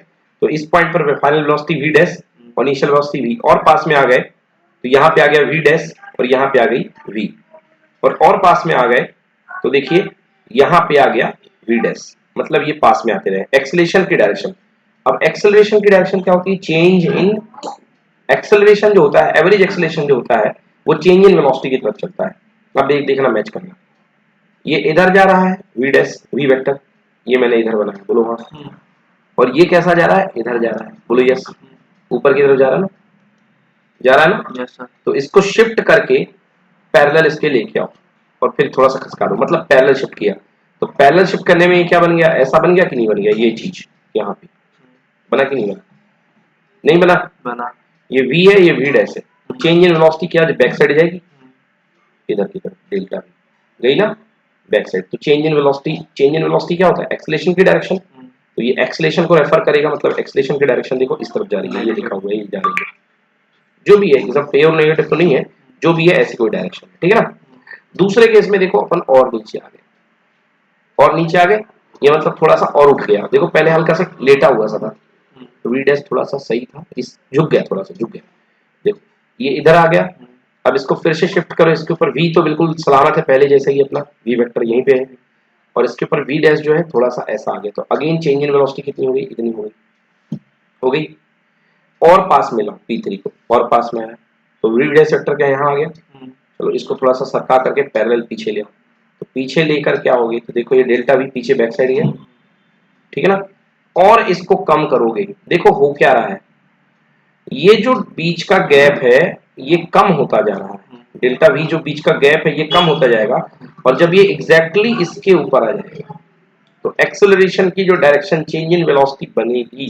तो इस पॉइंट पर फाइनल वेलोसिटी v डैश और इनिशियल वेलोसिटी v, और पास में आ गए तो यहाँ पे आ गया v डैश और यहाँ पे आ गई v, और पास में आ गए तो देखिए यहाँ पे आ गया v डैश, मतलब ये पास में आते रहे। एक्सेलरेशन की डायरेक्शन, अब एक्सेलरेशन की डायरेक्शन क्या होती है, चेंज इन एक्सेलरेशन जो होता है, एवरेज एक्सेलरेशन जो होता है वो चेंज इन वेलोसिटी की तरफ चलता है। अब देखना मैच करना, ये इधर जा रहा है v डैश v वेक्टर, ये मैंने इधर बनाया, बोलो हाँ। और ये कैसा जा रहा है, इधर जा रहा है, बोलो यस, ऊपर की तरफ जा रहा है ना, जा रहा है ना। Yes, sir. तो इसको शिफ्ट करके पैरेलल इसके लेके आओ और फिर थोड़ा सा खसका दो, मतलब पैरेलल शिफ्ट किया। तो पैरेलल शिफ्ट करने में ये क्या बन गया, ऐसा बन गया कि नहीं बन गया, ये चीज यहाँ पे बना कि नहीं बना, नहीं बना। बना ये v है, ये v डैश है, चेंज इन वेलोसिटी क्या बैक साइड जाएगी, इधर की तरफ डेल्टा v गई ना बैक साइड। तो चेंज इन वेलोसिटी क्या होता है, एक्सेलेरेशन की डायरेक्शन। तो ये एक्सेलेरेशन को रेफर करेगा, मतलब एक्सेलेरेशन की डायरेक्शन देखो इस तरफ जा रही है, ये लिखा हुआ है, ये जा रही है, जो भी है एकदम पे और नेगेटिव तो नहीं है, जो भी है ऐसी कोई डायरेक्शन है, ठीक है ना। दूसरे केस में देखो अपन और नीचे आ गए, और नीचे आ गए, ये मतलब थोड़ा सा और उठ गया, देखो पहले हल्का सा लेटा हुआ सा था, तो वी डैश थोड़ा सा सही था, इस झुक गया, थोड़ा सा झुक गया, देखो ये इधर आ गया। अब इसको फिर से शिफ्ट करो, इसके ऊपर v तो बिल्कुल सलामत है पहले जैसे ही, अपना v वेक्टर यहीं पे है, और इसके ऊपर v डैश जो है थोड़ा सा ऐसा आ गया, तो अगेन चेंज इन वेलोसिटी कितनी हो गई, इतनी हो गई, और पास में ला p3 को, और पास में आया, तो v डैश वेक्टर क्या यहाँ आ गया। चलो इसको थोड़ा सा सरका करके पैरेलल पीछे ले आओ, तो पीछे लेकर क्या होगी, तो देखो ये डेल्टा v पीछे बैक साइड गया, ठीक है ना। और इसको कम करोगे, देखो हो क्या रहा है, ये जो बीच का गैप है ये कम होता जा रहा है, डेल्टा v जो बीच का गैप है ये कम होता जाएगा, और जब ये एग्जैक्टली इसके ऊपर आ जाएगा तो एक्सेलरेशन की जो डायरेक्शन चेंज इन वेलोसिटी बनेगी,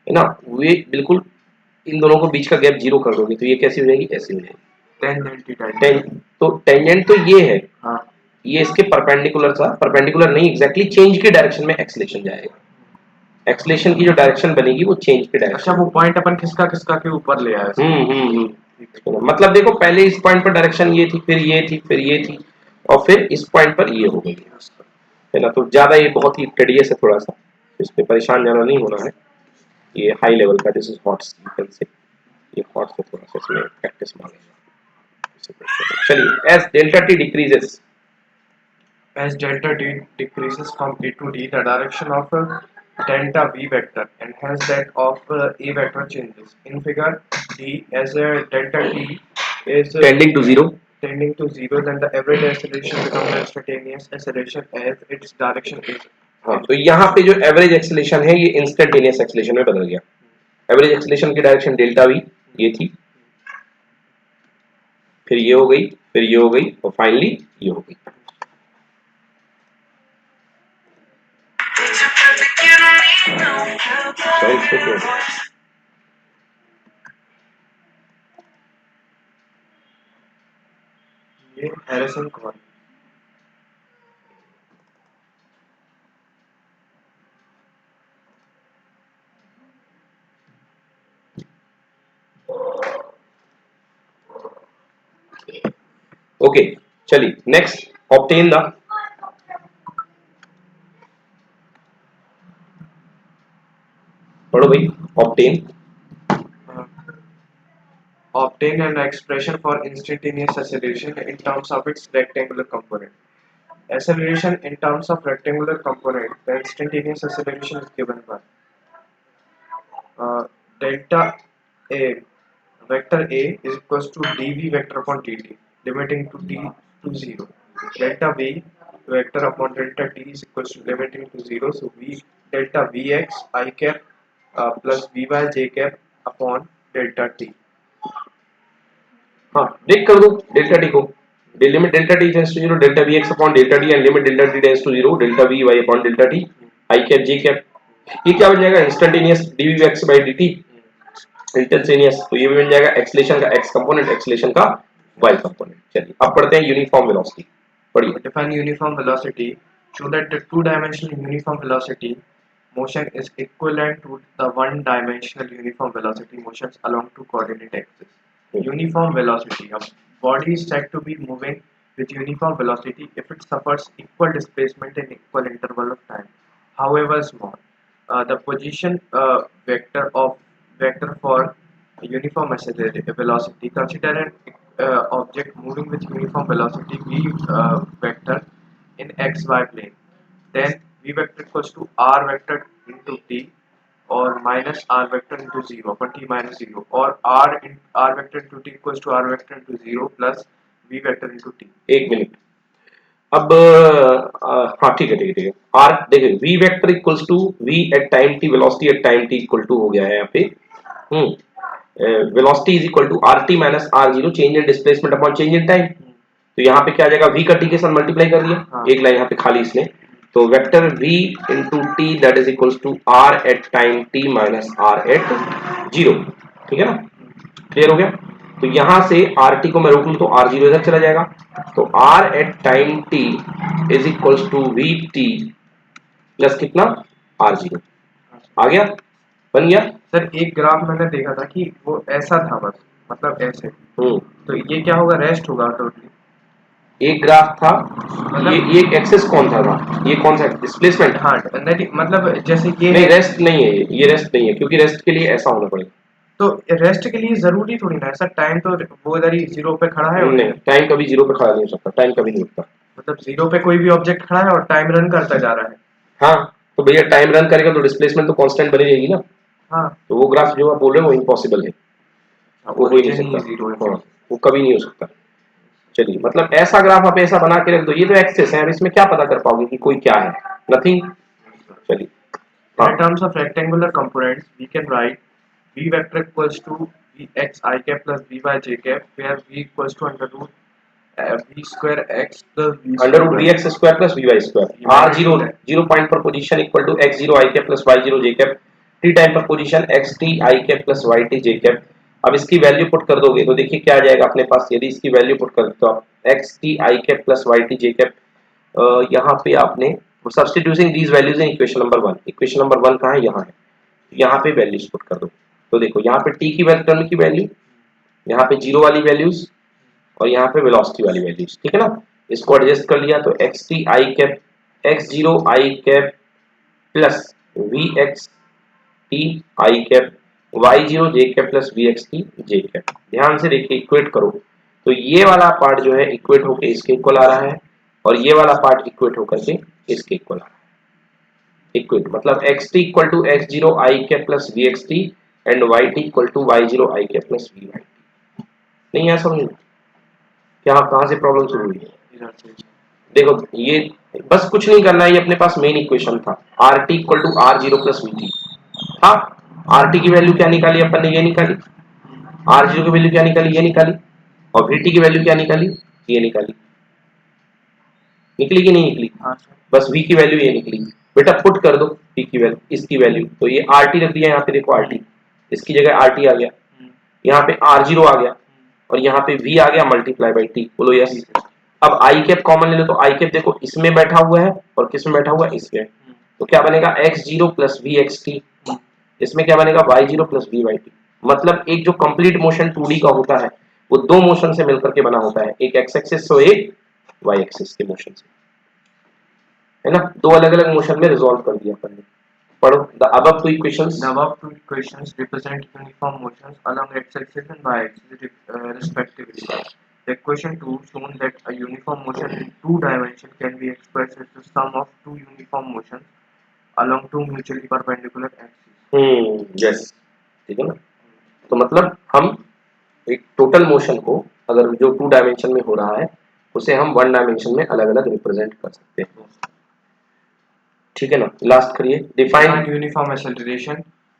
है ना, वे बिल्कुल इन दोनों को बीच का गैप जीरो कर दोगे, तो ये कैसी हो जाएगी, ऐसी हो जाएगी। तो टेंजेंट तो ये है, हाँ ये इसके परपेंडिकुलर था, परपेंडिकुलर नहीं एग्जैक्टली चेंज की डायरेक्शन में एक्सेलरेशन जाएगा, एक्सेलरेशन की जो डायरेक्शन बनेगी वो चेंज की डायरेक्शन। अच्छा वो पॉइंट अपन किसका किसका के ऊपर ले आए, मतलब देखो पहले इस पॉइंट पर डायरेक्शन ये थी, फिर ये थी, फिर ये थी, और फिर इस पॉइंट पर ये हो गई, है ना। तो ज्यादा ये बहुत ही टेडियस है थोड़ा सा, इस पे परेशान ज्यादा नहीं होना है, ये हाई लेवल का, दिस इज हॉट से, ये हॉट से थोड़ा सा इसमें प्रैक्टिस मांगेगा। चलिए, as delta T decreases, as delta t decreases from a to d, the direction of delta v vector and hence that of a vector changes. In figure d, as delta t is tending to zero, tending to zero, then the average acceleration becomes instantaneous acceleration as its direction is. हाँ तो यहाँ पे जो average acceleration है ये instantaneous acceleration में बदल गया, एवरेज एक्सेलरेशन की डायरेक्शन डेल्टा वी ये थी, फिर ये हो गई, फिर ये हो गई, और फाइनली ये हो गई। ये हैरिसन कॉल ओके चलिए नेक्स्ट, ऑब्टेन द, पढ़ो भाई, obtain obtain an expression for instantaneous acceleration in terms of its rectangular component. Acceleration in terms of rectangular component, the instantaneous acceleration is given by delta a vector a is equals to dv vector upon dt, limiting to t to 0. Delta v vector upon delta t is equals to limiting to 0. So v delta vx I cap plus vy j cap upon delta t. हाँ break कर दो delta T को, limit delta T tends to 0 delta V X upon delta T and limit delta T tends to 0 delta V Y upon delta T I cap J cap, ये क्या बन जाएगा, instantaneous D V X by D T, instantaneous, तो ये भी बन जाएगा acceleration का एक्स कंपोनेंट, एक्सेलरेशन का वाई कंपोनेंट। चलिए अब पढ़ते हैं यूनिफॉर्म वेलोसिटी, पढ़िए। Define uniform velocity. Show that the two-dimensional uniform velocity motion is equivalent to the one-dimensional uniform velocity motions along two coordinate axes. Uniform velocity. A body is said to be moving with uniform velocity if it suffers equal displacement in equal interval of time, however small. The position vector for uniform velocity. Consider an object moving with uniform velocity v vector in xy plane. Then v vector equals to r vector into t or minus r vector into 0 upon t minus 0, or r vector into t equals to r vector into 0 plus v vector into t. एक minute, अब हाँ ठीक है ठीक है ठीक है, R देखिए v vector equals to v at time t, velocity at time t equal to हो गया है यहाँ पे, velocity is equal to rt minus r0 change in displacement upon change in time, तो यहाँ पे क्या आ जाएगा, v का t के साथ मल्टीप्लाई कर दिया, हाँ. एक लाइन यहाँ पे खाली इसने, तो vector v into t that is equals to r at time t minus r at 0, ठीक है ना। क्लियर हो गया? तो यहां से RT को मैं रोक लूं तो R0 इधर चला जाएगा, तो R at time t is equals to VT plus कितना R0। आ गया? बन गया? सर एक ग्राफ मैंने देखा था कि वो ऐसा था बस, मतलब ऐसे, हम्म, तो ये क्या होगा, रेस्ट होगा टोटली, एक ग्राफ था, मतलब ये एक्सेस कौन था, ये कौन सा डिस्प्लेसमेंट? हाँ नहीं, मतलब जैसे ये नहीं, है, रेस्ट नहीं है, ये रेस्ट नहीं है, क्योंकि रेस्ट के लिए ऐसा होना पड़ेगा। तो रेस्ट के लिए जरूरी थोड़ी ना ऐसा टाइम, तो वो इधर ही जीरो पे खड़ा है और नहीं, टाइम कभी जीरो पे खड़ा नहीं हो सकता, टाइम कभी नहीं रुकता। मतलब जीरो पे कोई भी ऑब्जेक्ट खड़ा है और टाइम रन करता जा रहा है। हाँ, तो भैया टाइम रन करेगा तो डिस्प्लेसमेंट तो कांस्टेंट बनी रहेगी ना, हाँ, तो वो ग्राफ जो आप बोल रहे हो वो इम्पॉसिबल है, वो हो ही नहीं ओरिजिन ही सकता। जीरो है। हाँ, वो कभी नहीं हो सकता। चलिए, मतलब ऐसा ग्राफ आप ऐसा बना के रख दो, ये तो एक्सेस है, अब इसमें क्या पता कर पाओगे कि कोई क्या है? नथिंग। चलिए, हाँ, In terms of rectangular components, we can write v vector equals to vx I cap plus vy j cap, where v equals to under root v square x plus v under square root y. V X square plus V Y square, R zero Divided zero point पर position equal to X zero I cap plus Y zero J cap, T time पर position X T I cap plus Y T J cap. अब इसकी value put कर दोगे तो देखिए क्या आ जाएगा अपने पास, यदि इसकी वैल्यू पुट कर दो तो आप X T I cap plus Y T J cap, यहाँ पे आपने substituting these values in equation number one, equation number one कहाँ है, यहाँ है, यहाँ पे वैल्यूज पुट कर दो। तो देखो यहाँ पे टी की टर्म की वैल्यू, यहाँ पे जीरो वाली वैल्यूज, और यहाँ पे वेलोसिटी वाली वैल्यूज, ठीक है ना? इसको एडजस्ट कर लिया तो X T I cap X zero I cap plus V X T I cap Y zero J cap plus V X T J cap. ध्यान से देखिए, इक्वेट करो तो ये वाला पार्ट जो है इक्वेट होकर इसके इक्वल आ रहा है, और ये वाला पार्ट इक्वेट होकर के इसके इक्वल आ रहा है। इक्वेट मतलब X T equal to X zero I cap plus V X T and Y T equal to Y zero I cap plus V Y T. नहीं है समझ में? क्या कहाँ से प्रॉब्लम शुरू हुई? देखो ये बस कुछ नहीं करना है, ये अपने पास मेन इक्वेशन था, R T equal to R zero plus V T. हाँ, आर टी की वैल्यू क्या निकाली अपन ने, ये निकाली, आर जीरो की वैल्यू क्या निकाली, ये निकाली, और वी टी की वैल्यू क्या निकाली, ये निकाली। निकली कि नहीं निकली? हाँ सर, बस वी की वैल्यू ये निकली। बेटा पुट कर दो वी की वैल्यू, इसकी वैल्यू, तो ये आर टी रख दिया यहाँ पे, देखो आर टी, इसकी जगह आर टी आ गया, यहाँ पे आर जीरो आ गया, और यहाँ पे v आ गया मल्टीप्लाई बाई टी, बोलो यस। अब आई कैप कॉमन ले लो तो आई कैप देखो इसमें बैठा हुआ है और किस में बैठा हुआ है, इसमें, तो क्या बनेगा X zero plus V X T, इसमें क्या बनेगा Y zero plus V Y T. मतलब एक जो कंप्लीट मोशन 2D का होता है वो दो मोशन से मिलकर के बना होता है, एक एक्स एक्सिस से एक वाई एक्सिस के मोशन से, है ना? दो अलग अलग मोशन में रिजॉल्व कर दिया अपन ने। पढ़ो the above two equations. the above two equations represent uniform motions along x-axis and y-axis respectively. The equation 2 shown that a uniform motion in two dimensions can be expressed as the sum of two uniform motions along two mutually perpendicular axes. Yes, ठीक है ना? तो मतलब हम एक total motion को अगर जो 2 डायमेंशन में हो रहा है उसे हम 1 डायमेंशन में अलग अलग रिप्रेजेंट कर सकते हैं, ठीक है ना? लास्ट करिए, define. Define uniform acceleration.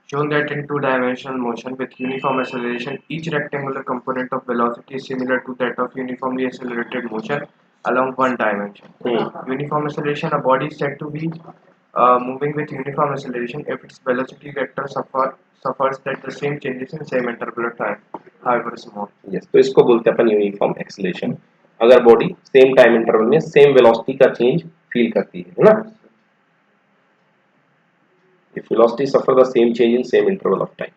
Shown that in two-dimensional motion with uniform acceleration, each rectangular component of velocity is similar to that of uniformly accelerated motion along one dimension. Uniform acceleration, a body is said to be moving with uniform acceleration if its velocity vector suffers that the same changes in same interval of time, however small. Yes, तो इसको बोलते हैं अपन uniform acceleration, अगर body same time interval में same velocity का change feel करती है ना? If velocity suffer the same change in same interval of time.